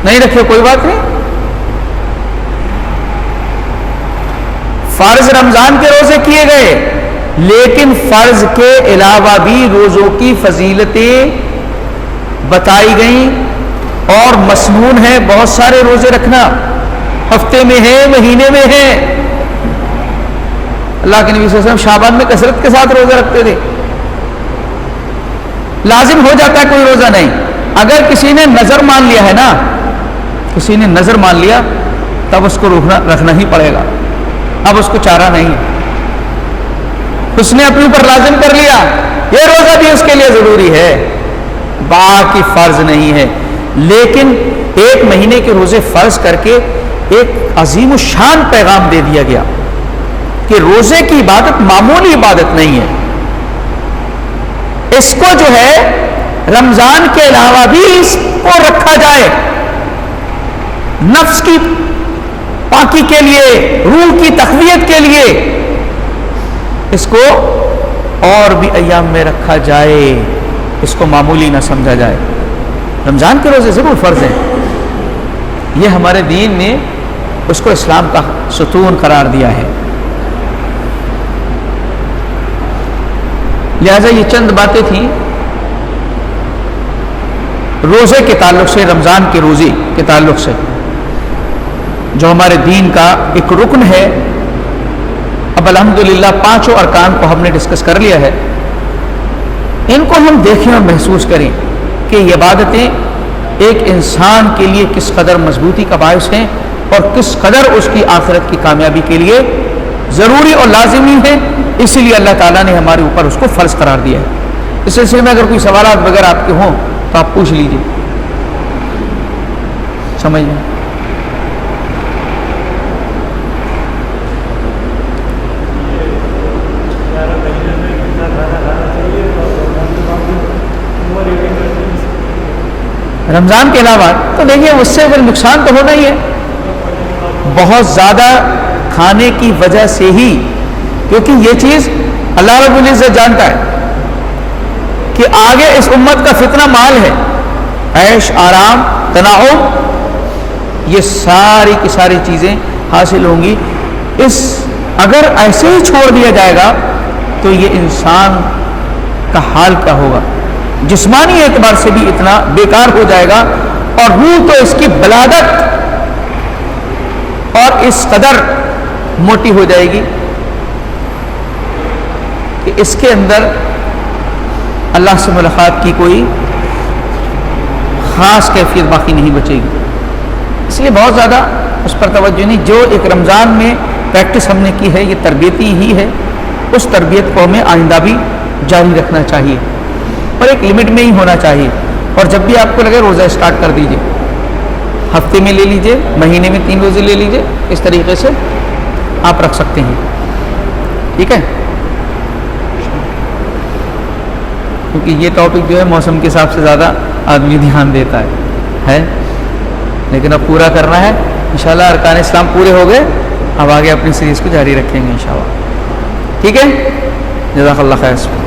نہیں رکھے کوئی بات نہیں۔ فرض رمضان کے روزے کیے گئے، لیکن فرض کے علاوہ بھی روزوں کی فضیلتیں بتائی گئیں اور مسنون ہے بہت سارے روزے رکھنا، ہفتے میں ہے، مہینے میں ہے۔ اللہ کے نبی صلی اللہ علیہ وسلم شعبان میں کثرت کے ساتھ روزہ رکھتے تھے۔ لازم ہو جاتا ہے کوئی روزہ نہیں، اگر کسی نے نظر مان لیا ہے نا، کسی نے نظر مان لیا تب اس کو رکھنا ہی پڑے گا، اب اس کو چارہ نہیں ہے۔ اس نے اپنے اوپر لازم کر لیا، یہ روزہ بھی اس کے لیے ضروری ہے، باقی فرض نہیں ہے۔ لیکن 1 مہینے کے روزے فرض کر کے ایک عظیم الشان پیغام دے دیا گیا کہ روزے کی عبادت معمولی عبادت نہیں ہے، اس کو جو ہے رمضان کے علاوہ بھی اس کو رکھا جائے، نفس کی پاکی کے لیے، روح کی تقویت کے لیے اس کو اور بھی ایام میں رکھا جائے، اس کو معمولی نہ سمجھا جائے۔ رمضان کے روزے ضرور فرض ہیں، یہ ہمارے دین نے اس کو اسلام کا ستون قرار دیا ہے۔ لہذا یہ چند باتیں تھیں روزے کے تعلق سے، رمضان کے روزے کے تعلق سے، جو ہمارے دین کا ایک رکن ہے۔ اب الحمدللہ پانچوں ارکان کو ہم نے ڈسکس کر لیا ہے، ان کو ہم دیکھیں اور محسوس کریں کہ یہ عبادتیں ایک انسان کے لیے کس قدر مضبوطی کا باعث ہیں اور کس قدر اس کی آخرت کی کامیابی کے لیے ضروری اور لازمی ہے۔ اسی لیے اللہ تعالیٰ نے ہمارے اوپر اس کو فرض قرار دیا ہے۔ اس سلسلے میں اگر کوئی سوالات وغیرہ آپ کے ہوں تو آپ پوچھ لیجیے، سمجھ لیں۔ رمضان کے علاوہ تو دیکھیے اس سے پھر نقصان تو ہونا ہی ہے، بہت زیادہ کھانے کی وجہ سے ہی، کیونکہ یہ چیز اللہ رب العزت جانتا ہے کہ آگے اس امت کا فتنہ مال ہے، عیش آرام تنعم، یہ ساری کی ساری چیزیں حاصل ہوں گی۔ اگر ایسے ہی چھوڑ دیا جائے گا تو یہ انسان کا حال کیا ہوگا، جسمانی اعتبار سے بھی اتنا بیکار ہو جائے گا، اور روح تو اس کی بلادت اور اس قدر موٹی ہو جائے گی کہ اس کے اندر اللہ سے ملاقات کی کوئی خاص کیفیت باقی نہیں بچے گی۔ اس لیے بہت زیادہ اس پر توجہ نہیں، جو ایک رمضان میں پریکٹس ہم نے کی ہے یہ تربیتی ہی ہے، اس تربیت کو ہمیں آئندہ بھی جاری رکھنا چاہیے اور ایک لمٹ میں ہی ہونا چاہیے۔ اور جب بھی آپ کو لگے روزہ اسٹارٹ کر دیجئے، ہفتے میں لے لیجئے، مہینے میں 3 روزے لے لیجئے، اس طریقے سے آپ رکھ سکتے ہیں، ٹھیک ہے؟ کیونکہ یہ ٹاپک جو ہے موسم کے حساب سے زیادہ آدمی دھیان دیتا ہے، لیکن اب پورا کرنا ہے انشاءاللہ۔ ارکان اسلام پورے ہو گئے، اب آگے اپنی سیریز کو جاری رکھیں گے انشاءاللہ، ٹھیک ہے؟ جزاک اللہ خیر۔